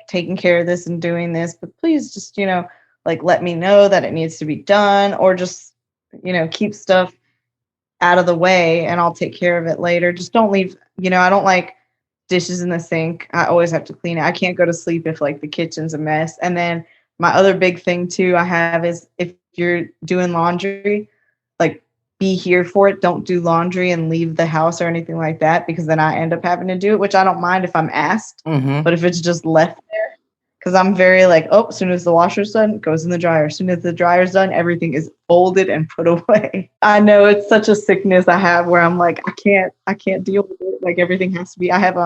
taking care of this and doing this, but please just, let me know that it needs to be done, or just, keep stuff out of the way and I'll take care of it later. Just don't leave, I don't like dishes in the sink. I always have to clean it. I can't go to sleep if like the kitchen's a mess. And then my other big thing too I have is, if you're doing laundry, like, be here for it. Don't do laundry and leave the house or anything like that, because then I end up having to do it, which I don't mind if I'm asked. But if it's just left there, because I'm very like, as soon as the washer's done, it goes in the dryer. As soon as the dryer's done, everything is folded and put away. I know it's such a sickness I have where I'm like, I can't deal with it. Like, everything has to be, I have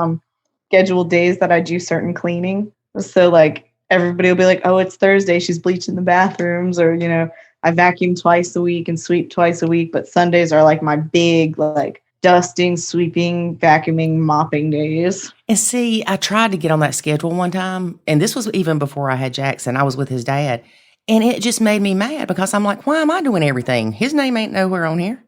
scheduled days that I do certain cleaning. So like, everybody will be like, oh, it's Thursday, she's bleaching the bathrooms, or, I vacuum twice a week and sweep twice a week. But Sundays are like my big, like, dusting, sweeping, vacuuming, mopping days. And see, I tried to get on that schedule one time, and this was even before I had Jackson. I was with his dad, and it just made me mad because I'm like, why am I doing everything? His name ain't nowhere on here.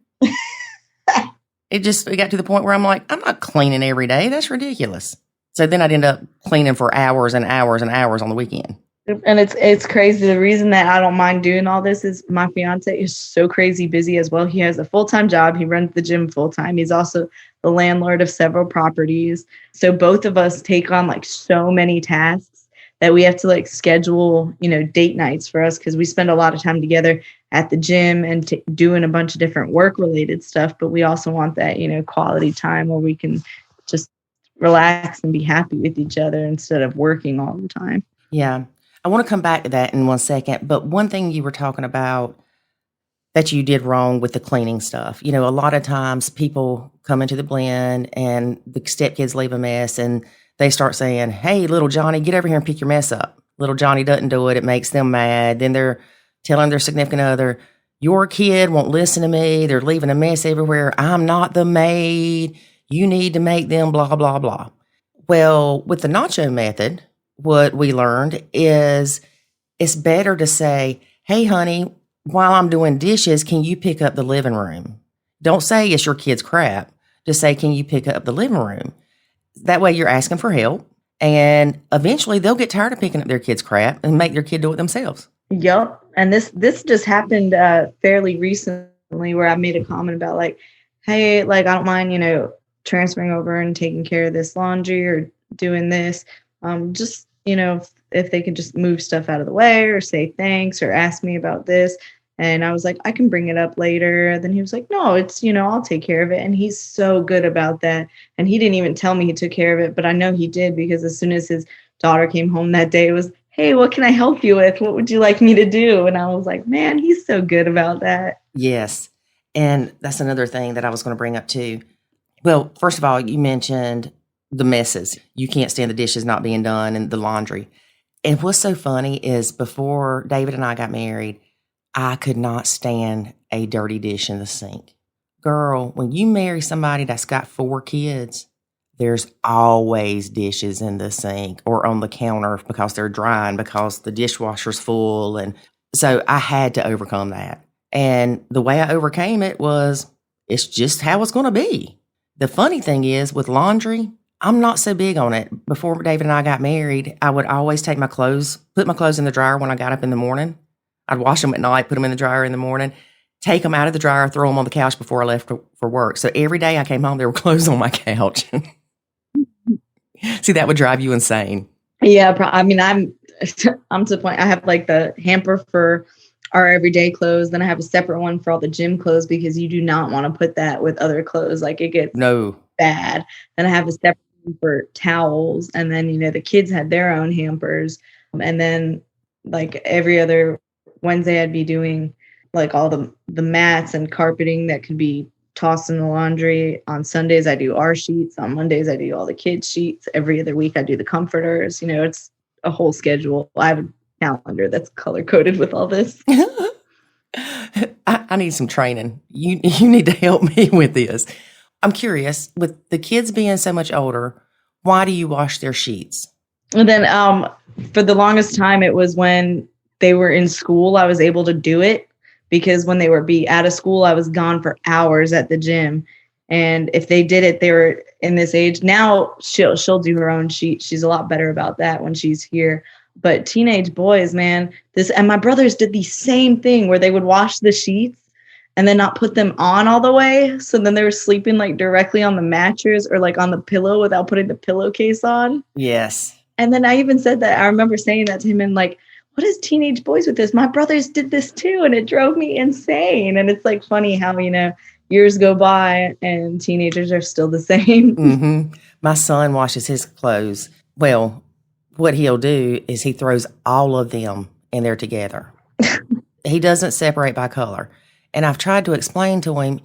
It got to the point where I'm like, I'm not cleaning every day. That's ridiculous. So then I'd end up cleaning for hours and hours and hours on the weekend. And it's crazy. The reason that I don't mind doing all this is my fiance is so crazy busy as well. He has a full-time job. He runs the gym full-time. He's also the landlord of several properties. So both of us take on like so many tasks that we have to like schedule, date nights for us, because we spend a lot of time together at the gym and doing a bunch of different work-related stuff. But we also want that, quality time where we can just relax and be happy with each other instead of working all the time. Yeah. I want to come back to that in 1 second, but one thing you were talking about that you did wrong with the cleaning stuff. A lot of times people come into the blend and the stepkids leave a mess and they start saying, hey, little Johnny, get over here and pick your mess up. Little Johnny doesn't do it. It makes them mad. Then they're telling their significant other, your kid won't listen to me. They're leaving a mess everywhere. I'm not the maid. You need to make them blah, blah, blah. Well, with the Nacho method, what we learned is it's better to say, hey, honey, while I'm doing dishes, can you pick up the living room? Don't say it's your kid's crap. Just say, can you pick up the living room? That way you're asking for help. And eventually they'll get tired of picking up their kid's crap and make their kid do it themselves. Yep. And this just happened fairly recently, where I made a comment about like, hey, like, I don't mind, transferring over and taking care of this laundry or doing this. Just, if they could just move stuff out of the way or say thanks or ask me about this. And I was like, I can bring it up later. Then he was like, no, it's, I'll take care of it. And he's so good about that. And he didn't even tell me he took care of it, but I know he did, because as soon as his daughter came home that day, it was, hey, what can I help you with? What would you like me to do? And I was like, man, he's so good about that. Yes. And that's another thing that I was going to bring up too. Well, first of all, you mentioned the messes. You can't stand the dishes not being done and the laundry. And what's so funny is before David and I got married, I could not stand a dirty dish in the sink. Girl, when you marry somebody that's got 4 kids, there's always dishes in the sink or on the counter because they're drying, because the dishwasher's full. And so I had to overcome that. And the way I overcame it was, it's just how it's going to be. The funny thing is with laundry, I'm not so big on it. Before David and I got married, I would always take my clothes, put my clothes in the dryer when I got up in the morning. I'd wash them at night, put them in the dryer in the morning, take them out of the dryer, throw them on the couch before I left for work. So every day I came home, there were clothes on my couch. See, that would drive you insane. Yeah. I mean, I'm to the point, I have like the hamper for our everyday clothes. Then I have a separate one for all the gym clothes, because you do not want to put that with other clothes. Like, it gets bad. Then I have a separate for towels. And then, the kids had their own hampers. And then like every other Wednesday, I'd be doing like all the mats and carpeting that could be tossed in the laundry. On Sundays, I do our sheets. On Mondays, I do all the kids' sheets. Every other week, I do the comforters. It's a whole schedule. I have a calendar that's color-coded with all this. I need some training. You need to help me with this. I'm curious, with the kids being so much older, why do you wash their sheets? And then for the longest time, it was when they were in school, I was able to do it, because when they were out of school, I was gone for hours at the gym. And if they did it, they were in this age. Now she'll do her own sheet. She's a lot better about that when she's here. But teenage boys, man, and my brothers did the same thing where they would wash the sheets and then not put them on all the way. So then they were sleeping like directly on the mattress or like on the pillow without putting the pillowcase on. Yes. And then I even said that, I remember saying that to him, and like, what is teenage boys with this? My brothers did this too. And it drove me insane. And it's like funny how, years go by and teenagers are still the same. Mm-hmm. My son washes his clothes. Well, what he'll do is he throws all of them in there together. He doesn't separate by color. And I've tried to explain to him,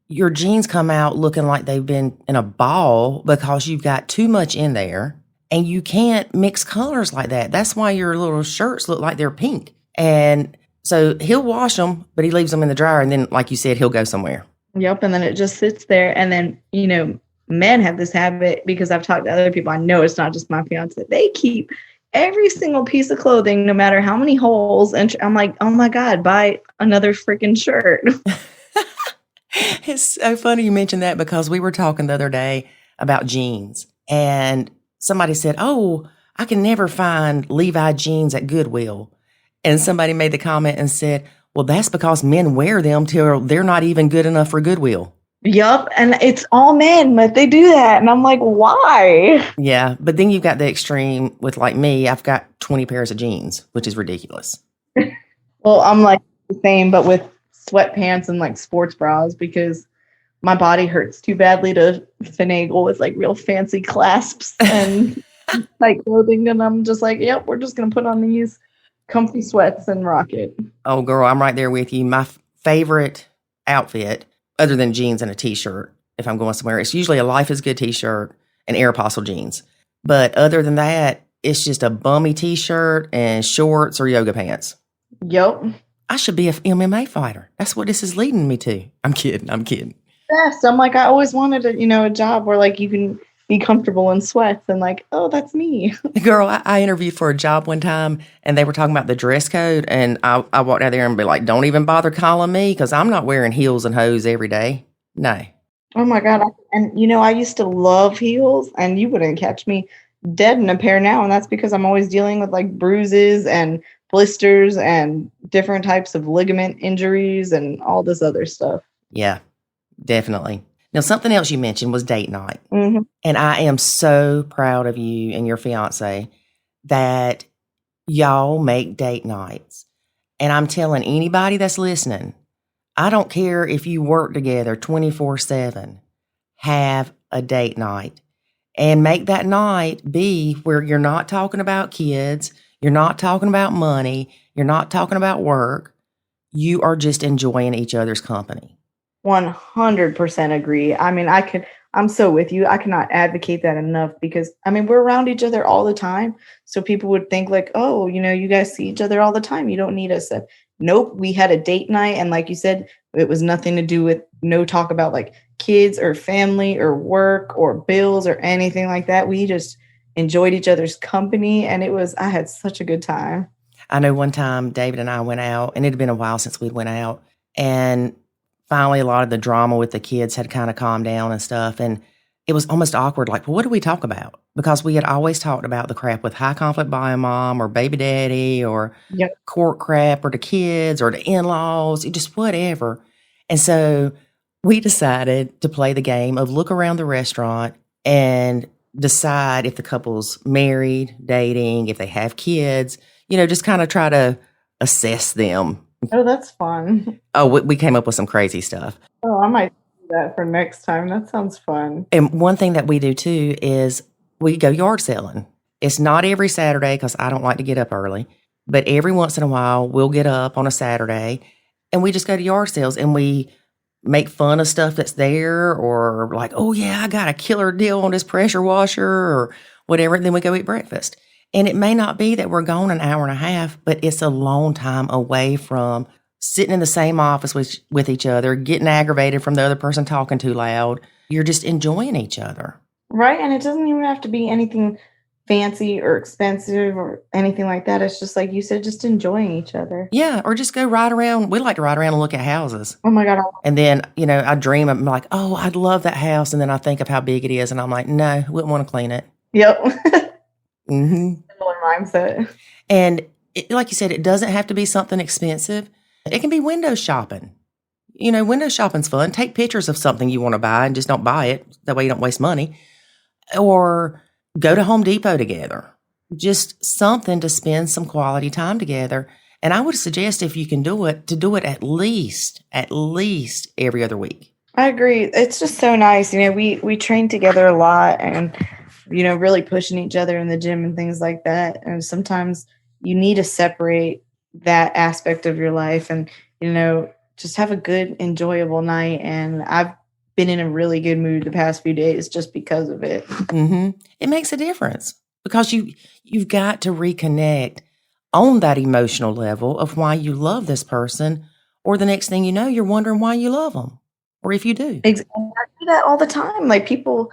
your jeans come out looking like they've been in a ball because you've got too much in there and you can't mix colors like that. That's why your little shirts look like they're pink. And so he'll wash them, but he leaves them in the dryer. And then, like you said, he'll go somewhere. Yep. And then it just sits there. And then, men have this habit, because I've talked to other people. I know it's not just my fiance. They keep every single piece of clothing, no matter how many holes. And I'm like, oh my God, buy another freaking shirt. It's so funny you mentioned that, because we were talking the other day about jeans, and somebody said, oh, I can never find Levi jeans at Goodwill. And somebody made the comment and said, well, that's because men wear them till they're not even good enough for Goodwill. Yup. And it's all men, but they do that. And I'm like, why? Yeah. But then you've got the extreme with like me. I've got 20 pairs of jeans, which is ridiculous. Well, I'm like the same, but with sweatpants and like sports bras, because my body hurts too badly to finagle with like real fancy clasps and tight clothing. And I'm just like, yep, we're just going to put on these comfy sweats and rock it. Oh, girl, I'm right there with you. My favorite outfit, other than jeans and a t-shirt, if I'm going somewhere, it's usually a Life is Good t-shirt and Aeropostale jeans. But other than that, it's just a bummy t-shirt and shorts or yoga pants. Yep. I should be a MMA fighter. That's what this is leading me to. I'm kidding. Yes. I'm like, I always wanted a job where like you can be comfortable in sweats, and like, oh, that's me. Girl, I interviewed for a job one time, and they were talking about the dress code, and I walked out there and be like, don't even bother calling me, because I'm not wearing heels and hose every day. No. Oh my God. I used to love heels, and you wouldn't catch me dead in a pair now. And that's because I'm always dealing with like bruises and blisters and different types of ligament injuries and all this other stuff. Yeah, definitely. Now, something else you mentioned was date night. Mm-hmm. And I am so proud of you and your fiance that y'all make date nights. And I'm telling anybody that's listening, I don't care if you work together 24/7, have a date night. And make that night be where you're not talking about kids, you're not talking about money, you're not talking about work. You are just enjoying each other's company. 100% agree. I mean, I'm so with you. I cannot advocate that enough, because we're around each other all the time. So people would think like, oh, you guys see each other all the time. You don't need us. Nope. We had a date night. And like you said, it was nothing to do with no talk about like kids or family or work or bills or anything like that. We just enjoyed each other's company. And I had such a good time. I know one time David and I went out, and it had been a while since we'd went out, and finally, a lot of the drama with the kids had kind of calmed down and stuff. And it was almost awkward. Like, well, what do we talk about? Because we had always talked about the crap with high conflict bio mom or baby daddy or court crap or the kids or the in-laws, just whatever. And so we decided to play the game of look around the restaurant and decide if the couple's married, dating, if they have kids, just kind of try to assess them. Oh, that's fun. Oh, we came up with some crazy stuff. Oh, I might that for next time. That sounds fun. And one thing that we do too is we go yard selling. It's not every Saturday because I don't like to get up early, but every once in a while we'll get up on a Saturday and we just go to yard sales and we make fun of stuff that's there, or like, oh yeah, I got a killer deal on this pressure washer or whatever. And then we go eat breakfast. And it may not be that we're gone an hour and a half, but it's a long time away from sitting in the same office with each other, getting aggravated from the other person talking too loud. You're just enjoying each other. Right. And it doesn't even have to be anything fancy or expensive or anything like that. It's just like you said, just enjoying each other. Yeah. Or just go ride around. We like to ride around and look at houses. Oh my God. And then, I dream, I'm like, oh, I'd love that house. And then I think of how big it is. And I'm like, no, wouldn't want to clean it. Yep. Mm-hmm. Similar mindset. And like you said, it doesn't have to be something expensive. It can be window shopping. Window shopping's fun. Take pictures of something you want to buy and just don't buy it. That way you don't waste money. Or go to Home Depot together. Just something to spend some quality time together. And I would suggest, if you can do it, to do it at least every other week. I agree. It's just so nice. We train together a lot and, really pushing each other in the gym and things like that. And sometimes you need to separate that aspect of your life and, just have a good, enjoyable night. And I've been in a really good mood the past few days just because of it. Mm-hmm. It makes a difference because you've got to reconnect on that emotional level of why you love this person, or the next thing you know, you're wondering why you love them, or if you do. Exactly. I do that all the time. Like people,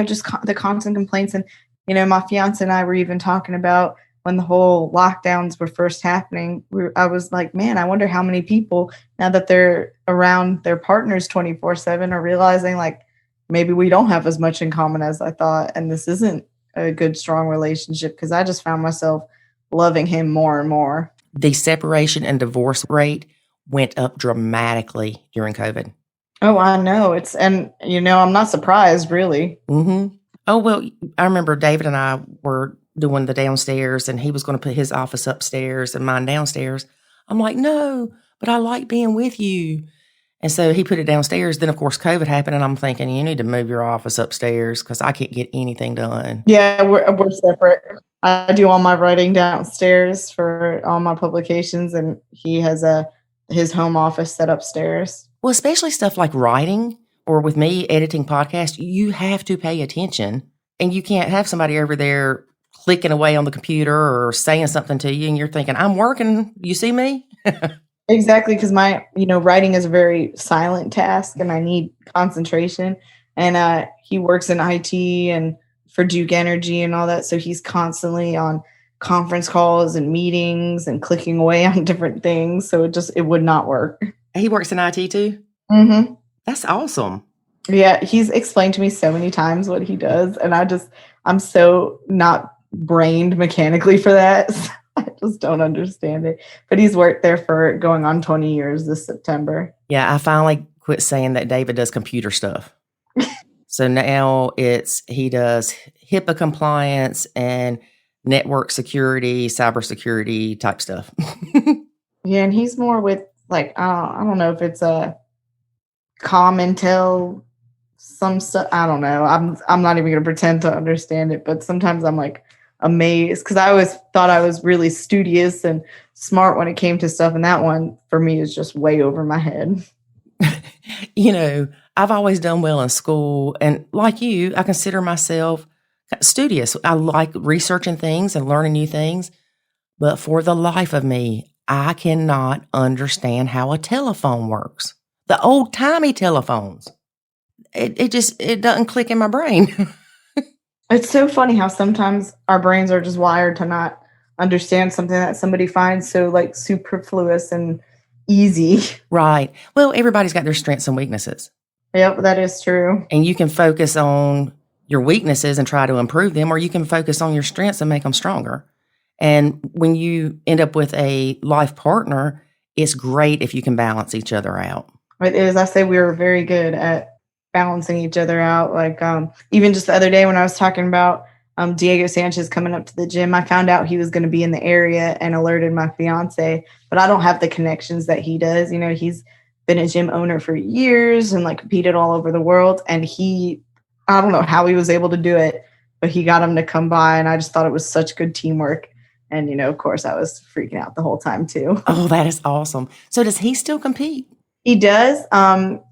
just the constant complaints. And, my fiance and I were even talking about when the whole lockdowns were first happening. I was like, man, I wonder how many people, now that they're around their partners 24/7, are realizing like maybe we don't have as much in common as I thought. And this isn't a good, strong relationship, because I just found myself loving him more and more. The separation and divorce rate went up dramatically during COVID. Oh, I know. I'm not surprised, really. Mm-hmm. Oh, well, I remember David and I were doing the downstairs, and he was going to put his office upstairs and mine downstairs. I'm like, no, but I like being with you. And so he put it downstairs. Then, of course, COVID happened, and I'm thinking, you need to move your office upstairs because I can't get anything done. Yeah, we're separate. I do all my writing downstairs for all my publications, and he has his home office set upstairs. Well, especially stuff like writing, or with me editing podcasts, you have to pay attention, and you can't have somebody over there clicking away on the computer or saying something to you, and you're thinking, I'm working. You see me? Exactly, because my writing is a very silent task, and I need concentration. And he works in IT and for Duke Energy and all that, so he's constantly on conference calls and meetings and clicking away on different things. So it would not work. He works in IT too? Mm-hmm. That's awesome. Yeah, he's explained to me so many times what he does, and I'm so not brained mechanically for that. So I just don't understand it. But he's worked there for going on 20 years this September. Yeah, I finally quit saying that David does computer stuff. So now he does HIPAA compliance and network security, cybersecurity type stuff. Yeah, and he's more with like, I don't know if it's a Intel, some stuff. I don't know. I'm not even going to pretend to understand it, but sometimes I'm like amazed, because I always thought I was really studious and smart when it came to stuff, and that one for me is just way over my head. I've always done well in school, and like you, I consider myself studious. I like researching things and learning new things, but for the life of me, I cannot understand how a telephone works. The old-timey telephones. It doesn't click in my brain. It's so funny how sometimes our brains are just wired to not understand something that somebody finds so like superfluous and easy. Right. Well, everybody's got their strengths and weaknesses. Yep, that is true. And you can focus on your weaknesses and try to improve them, or you can focus on your strengths and make them stronger. And when you end up with a life partner, it's great if you can balance each other out. It is. I say we were very good at balancing each other out. Like even just the other day when I was talking about Diego Sanchez coming up to the gym, I found out he was going to be in the area and alerted my fiance, but I don't have the connections that he does. He's been a gym owner for years and like competed all over the world. And I don't know how he was able to do it, but he got him to come by, and I just thought it was such good teamwork. And, of course, I was freaking out the whole time too. Oh, that is awesome. So does he still compete? He does.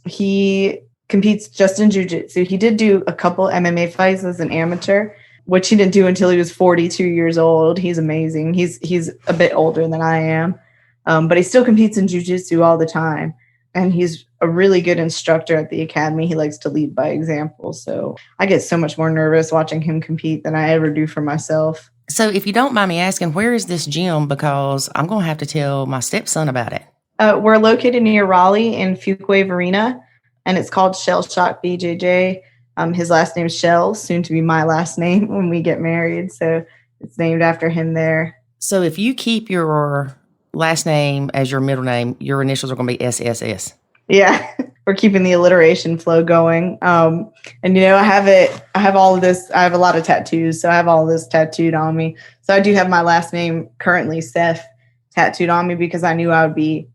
He competes just in jiu-jitsu. He did do a couple MMA fights as an amateur, which he didn't do until he was 42 years old. He's amazing. He's a bit older than I am, but he still competes in jiu-jitsu all the time. And he's a really good instructor at the academy. He likes to lead by example. So I get so much more nervous watching him compete than I ever do for myself. So if you don't mind me asking, where is this gym? Because I'm going to have to tell my stepson about it. We're located near Raleigh in Fuquay Arena, and it's called Shell Shock BJJ. His last name is Shell, soon to be my last name when we get married. So it's named after him there. So if you keep your last name as your middle name, your initials are going to be SSS. Yeah, we're keeping the alliteration flow going. And, I have all of this. I have a lot of tattoos, so I have all of this tattooed on me. So I do have my last name currently, Seff, tattooed on me because I knew I would be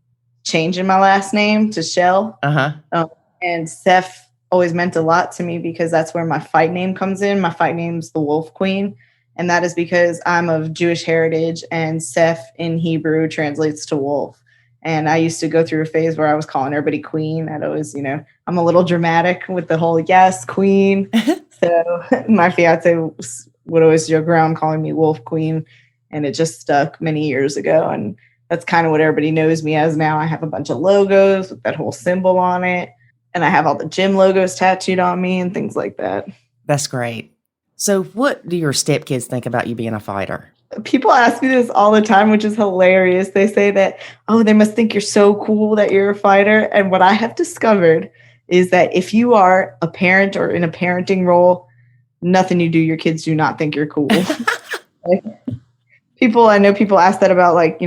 changing my last name to Shell. And Seff always meant a lot to me because that's where my fight name comes in. My fight name's the Wolf Queen. And that is because I'm of Jewish heritage, and Seff in Hebrew translates to wolf. And I used to go through a phase where I was calling everybody queen. I'd always, I'm a little dramatic with the whole, yes, queen. So my fiance would always joke around calling me Wolf Queen. And it just stuck many years ago. And that's kind of what everybody knows me as now. I have a bunch of logos with that whole symbol on it. And I have all the gym logos tattooed on me and things like that. That's great. So what do your stepkids think about you being a fighter? People ask me this all the time, which is hilarious. They say that, oh, they must think you're so cool that you're a fighter. And what I have discovered is that if you are a parent or in a parenting role, nothing you do, your kids do not think you're cool. I know people ask that about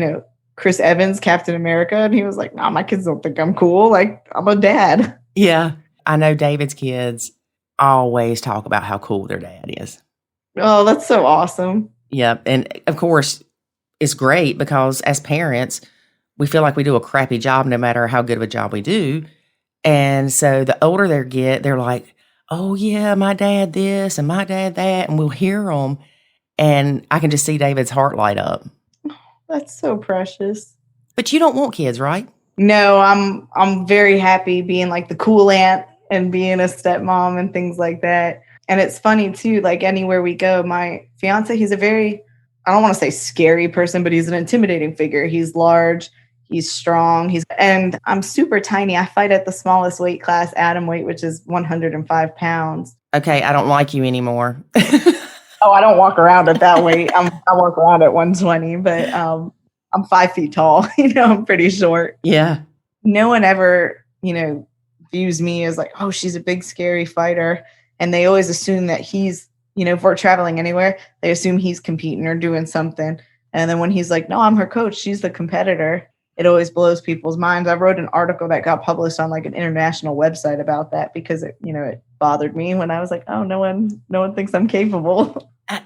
Chris Evans, Captain America. And he was like, no, my kids don't think I'm cool. Like, I'm a dad. Yeah. I know David's kids always talk about how cool their dad is. Oh, that's so awesome. Yeah. And of course, it's great because as parents, we feel like we do a crappy job no matter how good of a job we do. And so the older they get, they're like, oh, yeah, my dad this and my dad that. And we'll hear them. And I can just see David's heart light up. That's so precious. But you don't want kids, right? No, I'm very happy being like the cool aunt and being a stepmom and things like that. And it's funny too, like anywhere we go, my fiance, he's a very, I don't want to say scary person, but he's an intimidating figure. He's large, he's strong, and I'm super tiny. I fight at the smallest weight class, atom weight, which is 105 pounds. Okay, I don't like you anymore. Oh, I don't walk around at that weight. I walk around at 120, but I'm 5 feet tall. I'm pretty short. Yeah. No one ever, views me as like, oh, she's a big, scary fighter. And they always assume that he's, if we're traveling anywhere, they assume he's competing or doing something. And then when he's like, no, I'm her coach, she's the competitor, it always blows people's minds. I wrote an article that got published on like an international website about that because it bothered me when I was like, oh, no one thinks I'm capable. I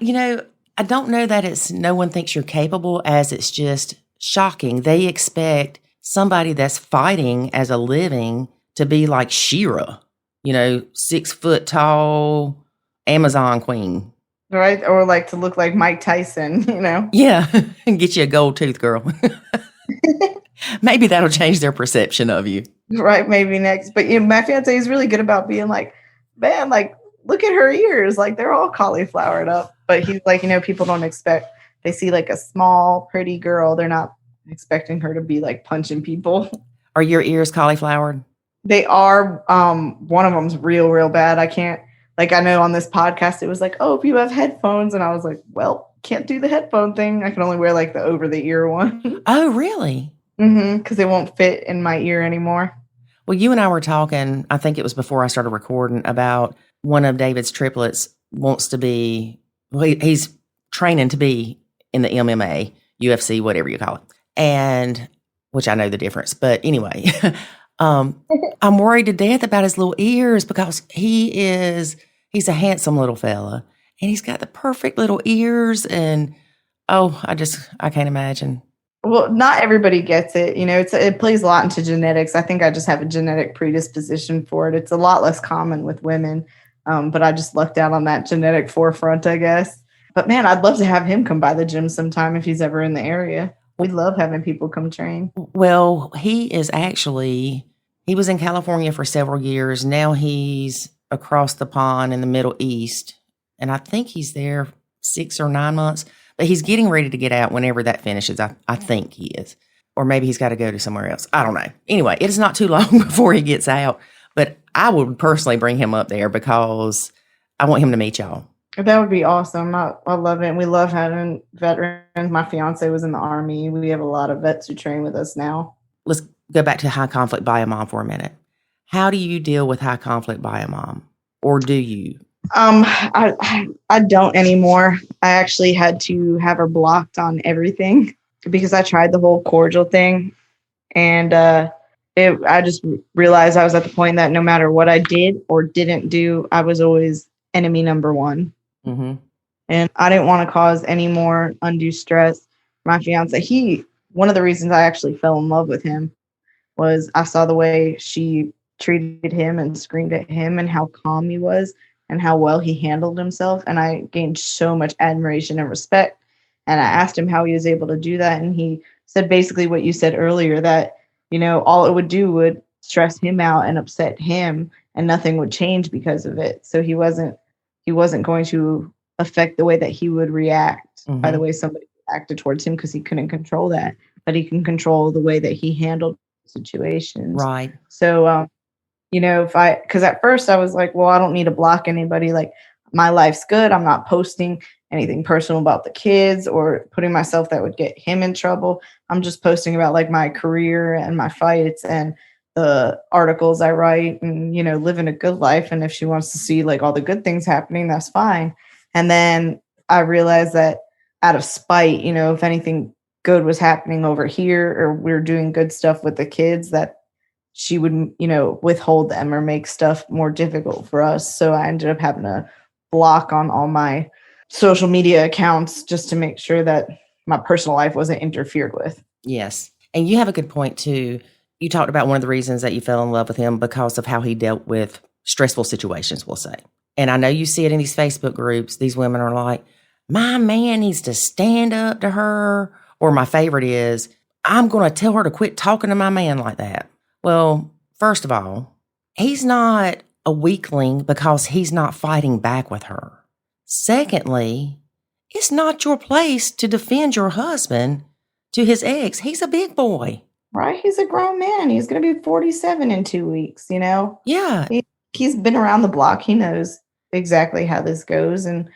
don't know that it's no one thinks you're capable, as it's just shocking. They expect somebody that's fighting as a living to be like She-Ra, 6 foot tall Amazon queen. Right. Or like to look like Mike Tyson, Yeah. And get you a gold tooth, girl. Maybe that'll change their perception of you. Right. Maybe next. But my fiance is really good about being like, man, like, look at her ears. Like, they're all cauliflowered up. But he's like, people don't expect, they see like a small, pretty girl. They're not expecting her to be like punching people. Are your ears cauliflowered? They are. One of them's real bad. I can't, like, I know on this podcast, it was like, oh, if you have headphones. And I was like, well, can't do the headphone thing. I can only wear like the over the ear one. Oh, really? Because it won't fit in my ear anymore. Well, you and I were talking, I think it was before I started recording, about one of David's triplets wants to be, well, he's training to be in the MMA, UFC, whatever you call it. And, which I know the difference. But anyway, I'm worried to death about his little ears because he's a handsome little fella. And he's got the perfect little ears. And, I can't imagine. Well, not everybody gets it. It plays a lot into genetics. I think I just have a genetic predisposition for it. It's a lot less common with women, but I just lucked out on that genetic forefront, I guess. But man, I'd love to have him come by the gym sometime if he's ever in the area. We'd love having people come train. Well, he was in California for several years. Now he's across the pond in the Middle East. And I think he's there 6 or 9 months. But he's getting ready to get out whenever that finishes. I think he is. Or maybe he's got to go to somewhere else. I don't know. Anyway, it is not too long before he gets out. But I would personally bring him up there because I want him to meet y'all. That would be awesome. I love it. We love having veterans. My fiance was in the Army. We have a lot of vets who train with us now. Let's go back to high conflict by a mom for a minute. How do you deal with high conflict by a mom? Or do you? I don't anymore. I actually had to have her blocked on everything because I tried the whole cordial thing. And I just realized I was at the point that no matter what I did or didn't do, I was always enemy number one. Mm-hmm. And I didn't want to cause any more undue stress. My fiance, one of the reasons I actually fell in love with him was I saw the way she treated him and screamed at him and how calm he was and how well he handled himself. And I gained so much admiration and respect. And I asked him how he was able to do that. And he said basically what you said earlier, that, all it would do would stress him out and upset him and nothing would change because of it. So he wasn't going to affect the way that he would react by the way somebody acted towards him, because he couldn't control that, but he can control the way that he handled situations. Right. So, because at first I was like, well, I don't need to block anybody. Like, my life's good. I'm not posting anything personal about the kids or putting myself that would get him in trouble. I'm just posting about like my career and my fights and the articles I write and, living a good life. And if she wants to see like all the good things happening, that's fine. And then I realized that out of spite, if anything good was happening over here or we're doing good stuff with the kids, that she would, withhold them or make stuff more difficult for us. So I ended up having to block on all my social media accounts just to make sure that my personal life wasn't interfered with. Yes. And you have a good point too. You talked about one of the reasons that you fell in love with him because of how he dealt with stressful situations, we'll say. And I know you see it in these Facebook groups. These women are like, my man needs to stand up to her. Or my favorite is, I'm going to tell her to quit talking to my man like that. Well, first of all, he's not a weakling because he's not fighting back with her. Secondly, it's not your place to defend your husband to his ex. He's a big boy. Right? He's a grown man. He's going to be 47 in 2 weeks, Yeah. He's been around the block. He knows exactly how this goes. And,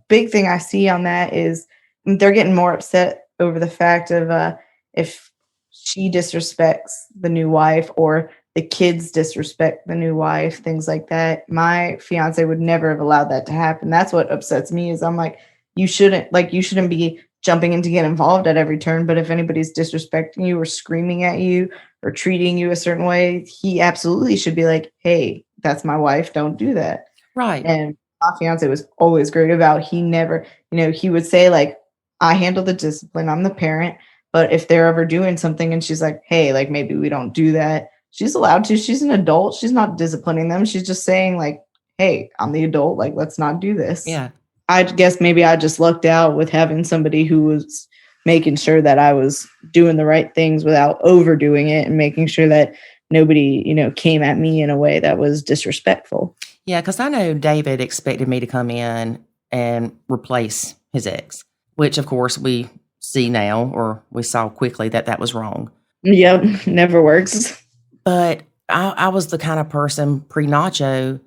big thing I see on that is they're getting more upset over the fact of if she disrespects the new wife or the kids disrespect the new wife, things like that. My fiance would never have allowed that to happen. That's what upsets me is I'm like, you shouldn't be jumping in to get involved at every turn. But if anybody's disrespecting you or screaming at you or treating you a certain way, he absolutely should be like, hey, that's my wife. Don't do that. Right. And my fiance was always great about, he never, he would say like, I handle the discipline. I'm the parent. But if they're ever doing something and she's like, hey, like maybe we don't do that, she's allowed to. She's an adult. She's not disciplining them. She's just saying like, hey, I'm the adult. Like, let's not do this. Yeah. I guess maybe I just lucked out with having somebody who was making sure that I was doing the right things without overdoing it and making sure that nobody, came at me in a way that was disrespectful. Yeah, because I know David expected me to come in and replace his ex, which of course we see now, or we saw quickly that was wrong. Yep, never works. But I was the kind of person pre-Nacho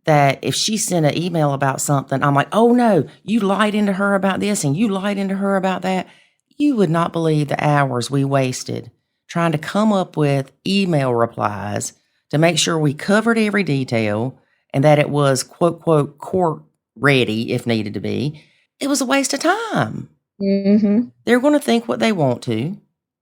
that if she sent an email about something, I'm like, oh no, you lied into her about this and you lied into her about that. You would not believe the hours we wasted trying to come up with email replies to make sure we covered every detail and that it was quote, quote, court ready if needed to be. It was a waste of time. Mm-hmm. They're going to think what they want to.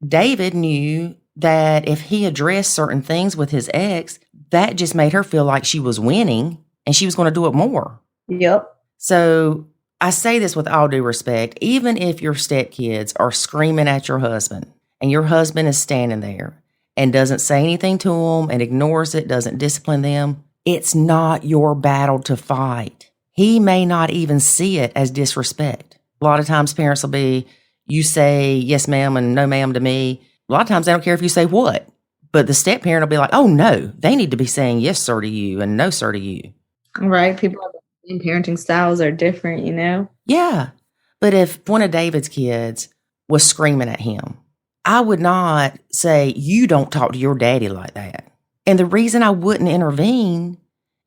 David knew that if he addressed certain things with his ex, that just made her feel like she was winning and she was going to do it more. Yep. So I say this with all due respect, even if your stepkids are screaming at your husband and your husband is standing there and doesn't say anything to them and ignores it, doesn't discipline them, it's not your battle to fight. He may not even see it as disrespect. A lot of times parents will be, you say yes ma'am and no ma'am to me. A lot of times they don't care if you say what. But the step parent will be like, oh no, they need to be saying yes sir to you and no sir to you. Right. People have the same parenting styles are different, you know? Yeah. But if one of David's kids was screaming at him, I would not say, you don't talk to your daddy like that. And the reason I wouldn't intervene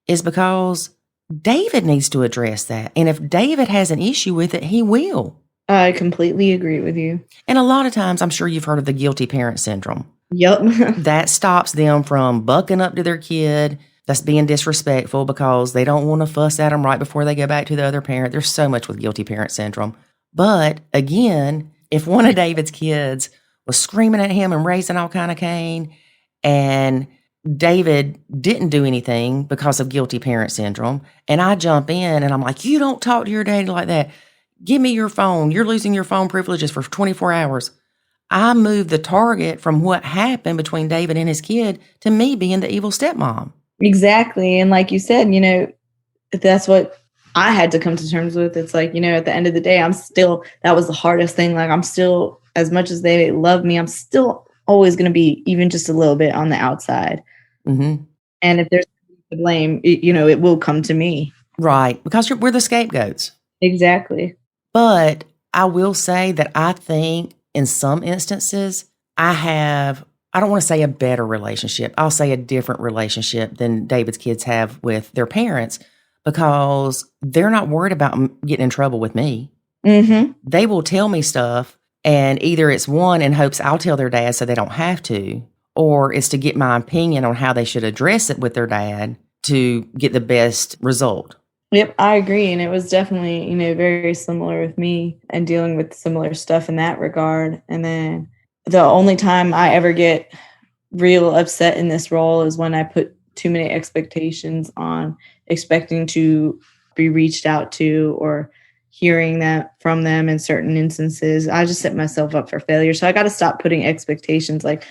is because David needs to address that. And if David has an issue with it, he will. I completely agree with you. And a lot of times, I'm sure you've heard of the guilty parent syndrome. Yep. That stops them from bucking up to their kid that's being disrespectful because they don't want to fuss at them right before they go back to the other parent. There's so much with guilty parent syndrome. But again, if one of David's kids was screaming at him and raising all kind of cane, and David didn't do anything because of guilty parent syndrome, and I jump in and I'm like, you don't talk to your daddy like that. Give me your phone. You're losing your phone privileges for 24 hours. I moved the target from what happened between David and his kid to me being the evil stepmom. Exactly. And like you said, you know, that's what I had to come to terms with. It's like, you know, at the end of the day, that was the hardest thing. Like I'm still, as much as they love me, I'm still always going to be even just a little bit on the outside. Mm-hmm. And if there's to blame, you know, it will come to me. Right. Because we're the scapegoats. Exactly. But I will say that I think in some instances, I don't want to say a better relationship. I'll say a different relationship than David's kids have with their parents because they're not worried about getting in trouble with me. Mm-hmm. They will tell me stuff, and either it's one in hopes I'll tell their dad so they don't have to, or it's to get my opinion on how they should address it with their dad to get the best result. Yep, I agree. And it was definitely, you know, very similar with me and dealing with similar stuff in that regard. And then the only time I ever get real upset in this role is when I put too many expectations on expecting to be reached out to or hearing that from them in certain instances. I just set myself up for failure. So I got to stop putting expectations like,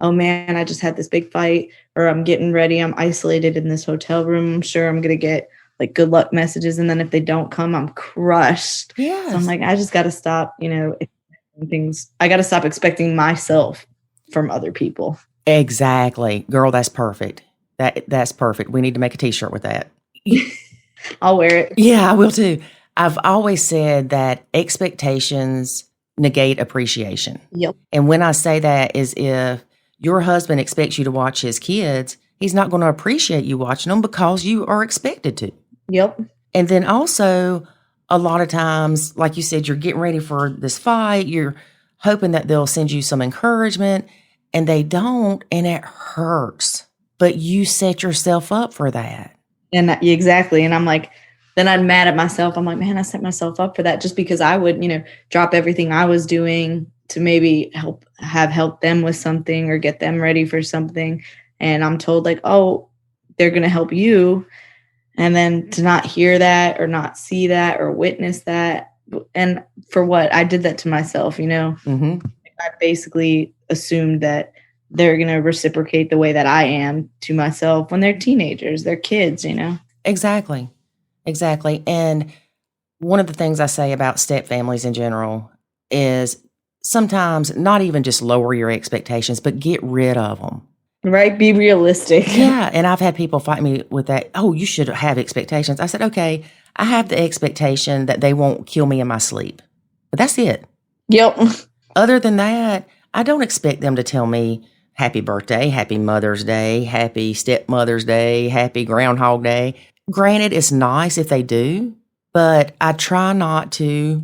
oh man, I just had this big fight, or I'm getting ready. I'm isolated in this hotel room. I'm sure I'm going to get like good luck messages. And then if they don't come, I'm crushed. Yes. So I'm like, I just got to stop, you know, things. I got to stop expecting myself from other people. Exactly. Girl, that's perfect. That's perfect. We need to make a t-shirt with that. I'll wear it. Yeah, I will too. I've always said that expectations negate appreciation. Yep. And when I say that is if your husband expects you to watch his kids, he's not going to appreciate you watching them because you are expected to. Yep. And then also, a lot of times, like you said, you're getting ready for this fight. You're hoping that they'll send you some encouragement, and they don't, and it hurts. But you set yourself up for that. And exactly. And I'm like, then I'm mad at myself. I'm like, man, I set myself up for that just because I would, you know, drop everything I was doing to maybe help them with something or get them ready for something. And I'm told like, oh, they're going to help you. And then to not hear that or not see that or witness that. And for what? I did that to myself, you know. Mm-hmm. I basically assumed that they're going to reciprocate the way that I am to myself when they're teenagers, they're kids, you know. Exactly. And one of the things I say about step families in general is sometimes not even just lower your expectations, but get rid of them. Right. Be realistic. Yeah. And I've had people fight me with that. Oh, you should have expectations. I said, okay, I have the expectation that they won't kill me in my sleep. But that's it. Yep. Other than that, I don't expect them to tell me happy birthday, happy Mother's Day, happy Stepmother's Day, happy Groundhog Day. Granted, it's nice if they do, but I try not to.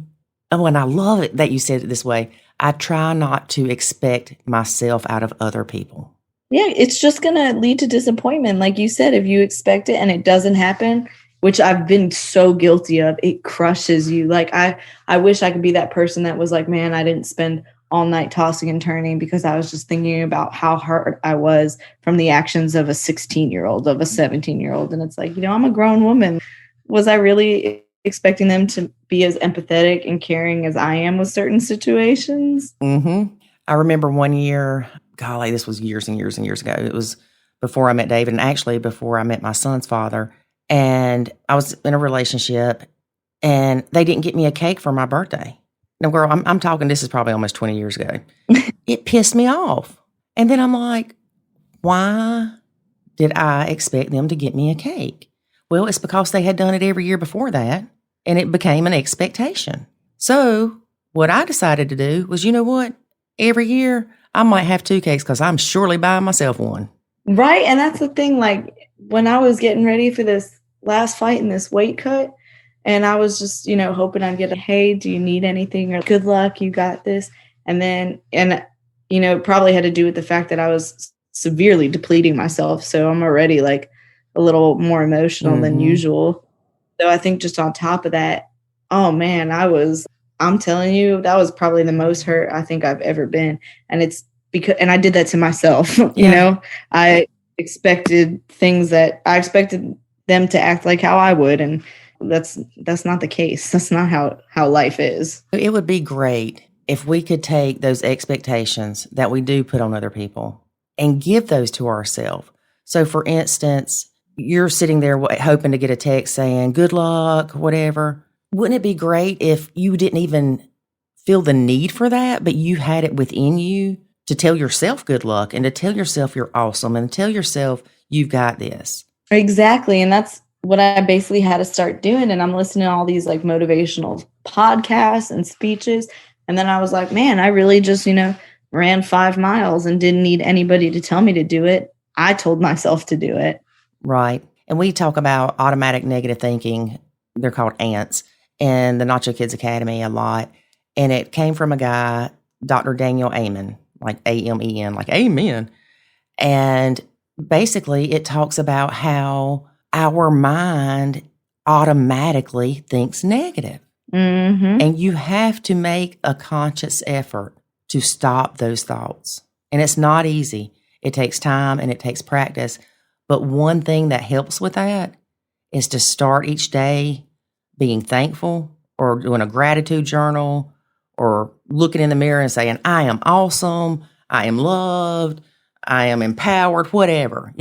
Oh, and I love it that you said it this way. I try not to expect myself out of other people. Yeah, it's just going to lead to disappointment. Like you said, if you expect it and it doesn't happen, which I've been so guilty of, it crushes you. Like I wish I could be that person that was like, man, I didn't spend all night tossing and turning because I was just thinking about how hurt I was from the actions of a 16-year-old, of a 17-year-old. And it's like, you know, I'm a grown woman. Was I really expecting them to be as empathetic and caring as I am with certain situations. Mm-hmm. I remember one year, golly, this was years and years and years ago. It was before I met David, and actually before I met my son's father. And I was in a relationship, and they didn't get me a cake for my birthday. Now, girl, I'm talking, this is probably almost 20 years ago. It pissed me off. And then I'm like, why did I expect them to get me a cake? Well, it's because they had done it every year before that, and it became an expectation. So what I decided to do was, you know what? Every year, I might have 2 cakes because I'm surely buying myself one. Right. And that's the thing. Like, when I was getting ready for this last fight in this weight cut, and I was just, hoping I'd get a, hey, do you need anything? Or good luck, you got this. And probably had to do with the fact that I was severely depleting myself. So I'm already like a little more emotional than usual. So I think just on top of that, oh man, I'm telling you, that was probably the most hurt I think I've ever been. And it's because, and I did that to myself, I expected them to act like how I would. And that's not the case. That's not how life is. It would be great if we could take those expectations that we do put on other people and give those to ourselves. So for instance, you're sitting there hoping to get a text saying, good luck, whatever. Wouldn't it be great if you didn't even feel the need for that, but you had it within you to tell yourself good luck and to tell yourself you're awesome and tell yourself you've got this? Exactly. And that's what I basically had to start doing. And I'm listening to all these like motivational podcasts and speeches. And then I was like, man, I really just, ran 5 miles and didn't need anybody to tell me to do it. I told myself to do it. Right. And we talk about automatic negative thinking. They're called ants in the Nacho Kids Academy a lot. And it came from a guy, Dr. Daniel Amen, like A-M-E-N, like amen. And basically it talks about how our mind automatically thinks negative. Mm-hmm. And you have to make a conscious effort to stop those thoughts. And it's not easy. It takes time and it takes practice. But one thing that helps with that is to start each day being thankful or doing a gratitude journal or looking in the mirror and saying, I am awesome, I am loved, I am empowered, whatever.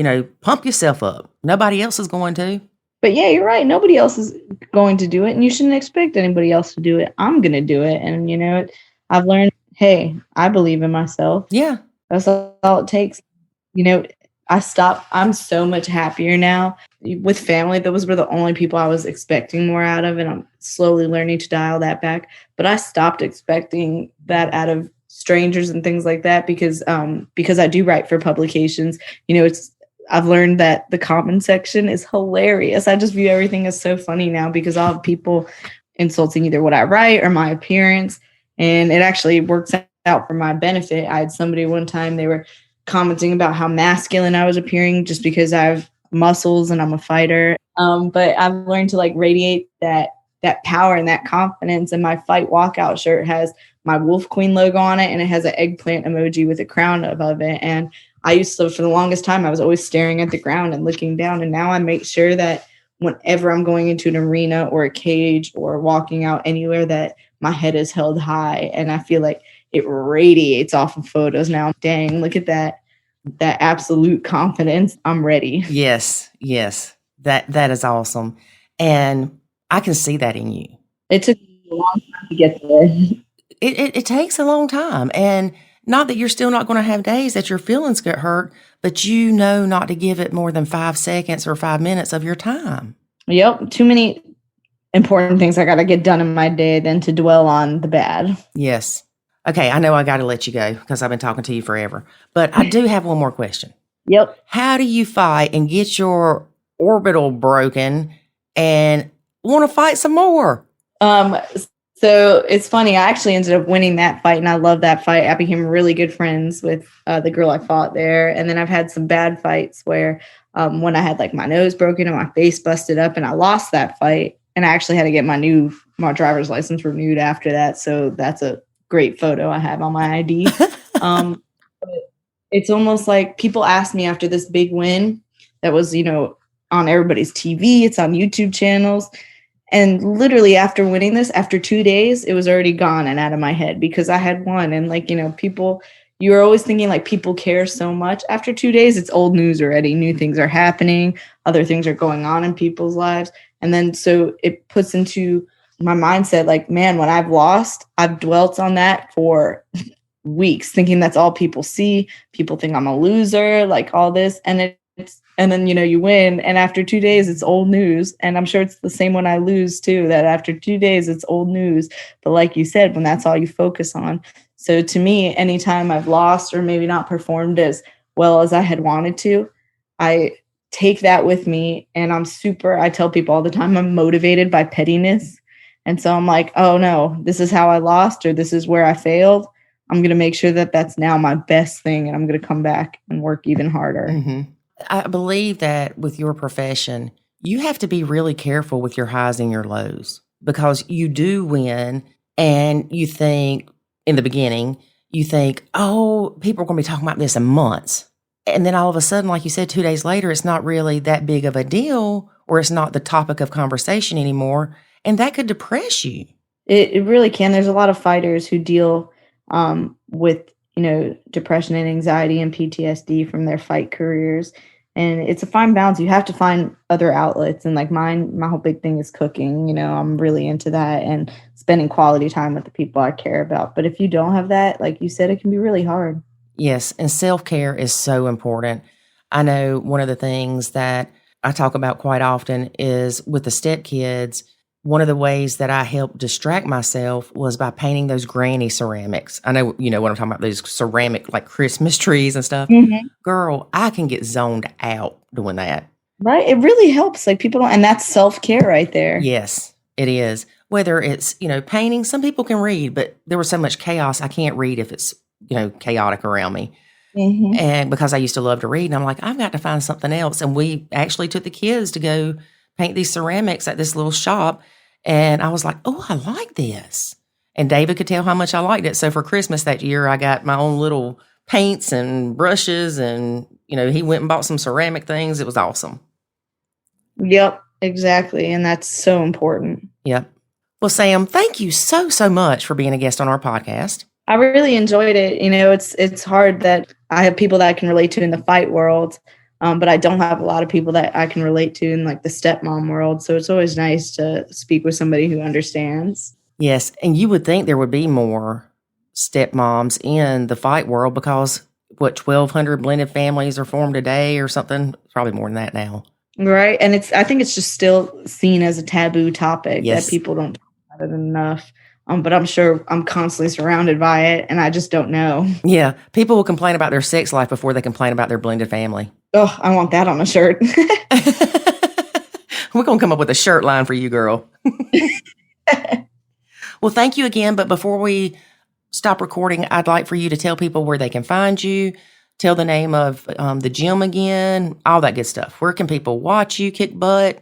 Pump yourself up. Nobody else is going to. But yeah, you're right. Nobody else is going to do it, and you shouldn't expect anybody else to do it. I'm going to do it. And, I've learned, hey, I believe in myself. Yeah. That's all it takes. I'm so much happier now with family. Those were the only people I was expecting more out of, and I'm slowly learning to dial that back. But I stopped expecting that out of strangers and things like that because I do write for publications. I've learned that the comment section is hilarious. I just view everything as so funny now because I'll have people insulting either what I write or my appearance. And it actually works out for my benefit. I had somebody one time, they were commenting about how masculine I was appearing just because I have muscles and I'm a fighter. But I've learned to radiate that power and that confidence. And my fight walkout shirt has my Wolf Queen logo on it, and it has an eggplant emoji with a crown above it. And I used to, for the longest time, I was always staring at the ground and looking down. And now I make sure that whenever I'm going into an arena or a cage or walking out anywhere, that my head is held high. And I feel like it radiates off of photos now. Dang, look at that absolute confidence. I'm ready. Yes. That is awesome. And I can see that in you. It took a long time to get there. It takes a long time. And not that you're still not going to have days that your feelings get hurt, but not to give it more than 5 seconds or 5 minutes of your time. Yep. Too many important things I got to get done in my day than to dwell on the bad. Yes. Okay. I know I got to let you go because I've been talking to you forever, but I do have one more question. Yep. How do you fight and get your orbital broken and want to fight some more? So it's funny. I actually ended up winning that fight, and I love that fight. I became really good friends with the girl I fought there. And then I've had some bad fights where when I had my nose broken and my face busted up, and I lost that fight. And I actually had to get my driver's license renewed after that. So that's a great photo I have on my ID. But it's almost like people asked me after this big win that was, on everybody's TV. It's on YouTube channels. And literally after winning this, after 2 days, it was already gone and out of my head because I had won. And like, people, you're always thinking like people care so much. After 2 days, it's old news already. New things are happening. Other things are going on in people's lives. And then so it puts into my mindset, like, man, when I've lost, I've dwelt on that for weeks, thinking that's all people see. People think I'm a loser, like all this. And then, you win. And after 2 days, it's old news. And I'm sure it's the same when I lose too, that after 2 days, it's old news. But like you said, when that's all you focus on. So to me, anytime I've lost or maybe not performed as well as I had wanted to, I take that with me. And I tell people all the time, I'm motivated by pettiness. And so I'm like, oh no, this is how I lost, or this is where I failed. I'm going to make sure that that's now my best thing. And I'm going to come back and work even harder. Mm-hmm. I believe that with your profession, you have to be really careful with your highs and your lows, because you do win and you think in the beginning, oh, people are going to be talking about this in months. And then all of a sudden, like you said, 2 days later, it's not really that big of a deal, or it's not the topic of conversation anymore. And that could depress you. It really can. There's a lot of fighters who deal with, depression and anxiety and PTSD from their fight careers. And it's a fine balance. You have to find other outlets. And like my whole big thing is cooking. I'm really into that and spending quality time with the people I care about. But if you don't have that, like you said, it can be really hard. Yes. And self-care is so important. I know one of the things that I talk about quite often is with the stepkids. One of the ways that I helped distract myself was by painting those granny ceramics. I know, what I'm talking about, those ceramic like Christmas trees and stuff. Mm-hmm. Girl, I can get zoned out doing that. Right. It really helps. Like people don't, and that's self-care right there. Yes, it is. Whether it's, painting, some people can read, but there was so much chaos. I can't read if it's, chaotic around me. Mm-hmm. And because I used to love to read, and I'm like, I've got to find something else. And we actually took the kids to go paint these ceramics at this little shop. And I was like, oh, I like this. And David could tell how much I liked it. So for Christmas that year, I got my own little paints and brushes. And, he went and bought some ceramic things. It was awesome. Yep, exactly. And that's so important. Yep. Well, Sam, thank you so, so much for being a guest on our podcast. I really enjoyed it. It's hard that I have people that I can relate to in the fight world. But I don't have a lot of people that I can relate to in like the stepmom world. So it's always nice to speak with somebody who understands. Yes. And you would think there would be more stepmoms in the fight world because 1,200 blended families are formed a day or something? Probably more than that now. Right. And I think it's just still seen as a taboo topic that people don't talk about it enough. But I'm sure I'm constantly surrounded by it and I just don't know. Yeah. People will complain about their sex life before they complain about their blended family. Oh, I want that on a shirt. We're going to come up with a shirt line for you, girl. Well, thank you again. But before we stop recording, I'd like for you to tell people where they can find you, tell the name of the gym again, all that good stuff. Where can people watch you kick butt?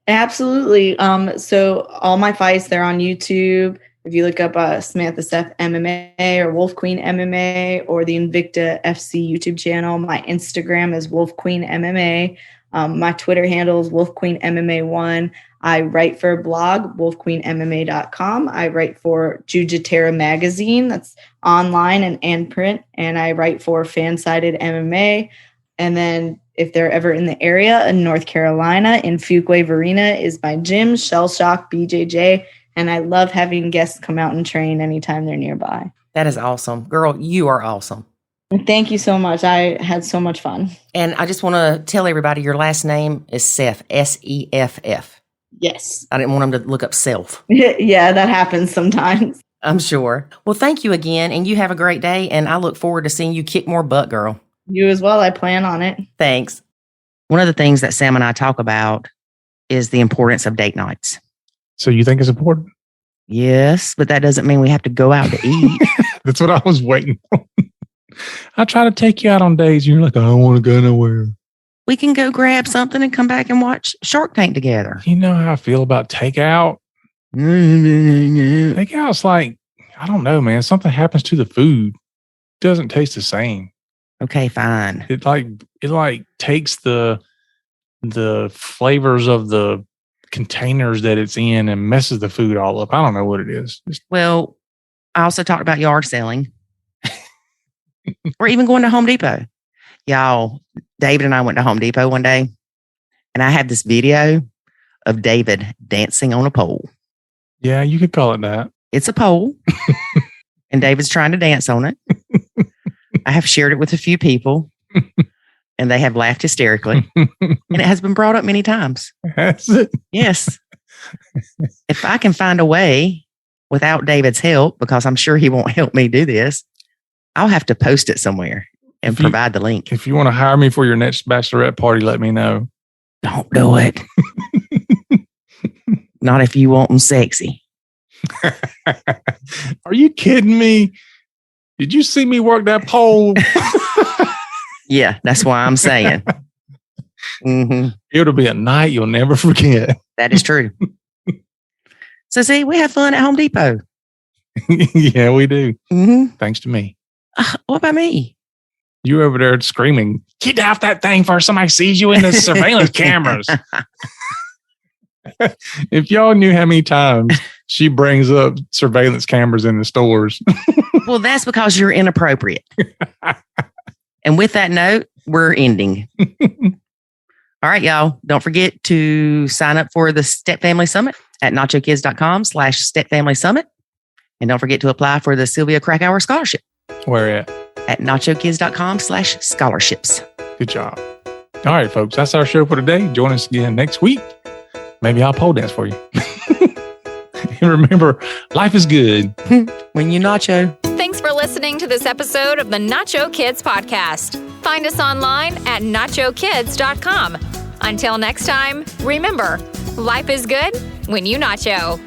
Absolutely. So all my fights, they're on YouTube. If you look up Samantha Seff MMA or Wolf Queen MMA or the Invicta FC YouTube channel, my Instagram is Wolf Queen MMA. My Twitter handle is Wolf Queen MMA1. I write for a blog, wolfqueenmma.com. I write for Jujitera magazine, that's online and print, and I write for Fansided MMA. And then if they're ever in the area in North Carolina, in Fuquay Varina is my gym, Shell Shock BJJ. And I love having guests come out and train anytime they're nearby. That is awesome. Girl, you are awesome. Thank you so much. I had so much fun. And I just want to tell everybody your last name is Seff, S-E-F-F. Yes. I didn't want them to look up self. Yeah, that happens sometimes. I'm sure. Well, thank you again. And you have a great day. And I look forward to seeing you kick more butt, girl. You as well. I plan on it. Thanks. One of the things that Sam and I talk about is the importance of date nights. So you think it's important? Yes, but that doesn't mean we have to go out to eat. That's what I was waiting on. I try to take you out on days. You're like, I don't want to go nowhere. We can go grab something and come back and watch Shark Tank together. You know how I feel about takeout? Takeout's like, I don't know, man. Something happens to the food. It doesn't taste the same. Okay, fine. It takes the flavors of the containers that it's in and messes the food all up. I don't know what it is. Well, I also talked about yard selling or even going to Home Depot. Y'all, David and I went to Home Depot one day and I have this video of David dancing on a pole. Yeah, you could call it that. It's a pole and David's trying to dance on it. I have shared it with a few people and they have laughed hysterically. And it has been brought up many times. Has it? Yes. If I can find a way without David's help, because I'm sure he won't help me do this, I'll have to post it somewhere and provide the link. If you want to hire me for your next bachelorette party, let me know. Don't do it. Not if you want them sexy. Are you kidding me? Did you see me work that pole? Yeah, that's why I'm saying. Mm-hmm. It'll be a night you'll never forget. That is true. So see, we have fun at Home Depot. Yeah, we do. Mm-hmm. Thanks to me. What about me? You were over there screaming, "Get off that thing before somebody sees you in the surveillance cameras." If y'all knew how many times she brings up surveillance cameras in the stores. Well, that's because you're inappropriate. And with that note, we're ending. All right, y'all. Don't forget to sign up for the Step Family Summit at nachokids.com/stepfamilysummit. And don't forget to apply for the Sylvia Krakauer Scholarship. Where at? At nachokids.com/scholarships. Good job. All right, folks. That's our show for today. Join us again next week. Maybe I'll pole dance for you. And remember, life is good. When you nacho. Thanks for listening to this episode of the Nacho Kids Podcast. Find us online at nachokids.com. Until next time, remember, life is good when you nacho.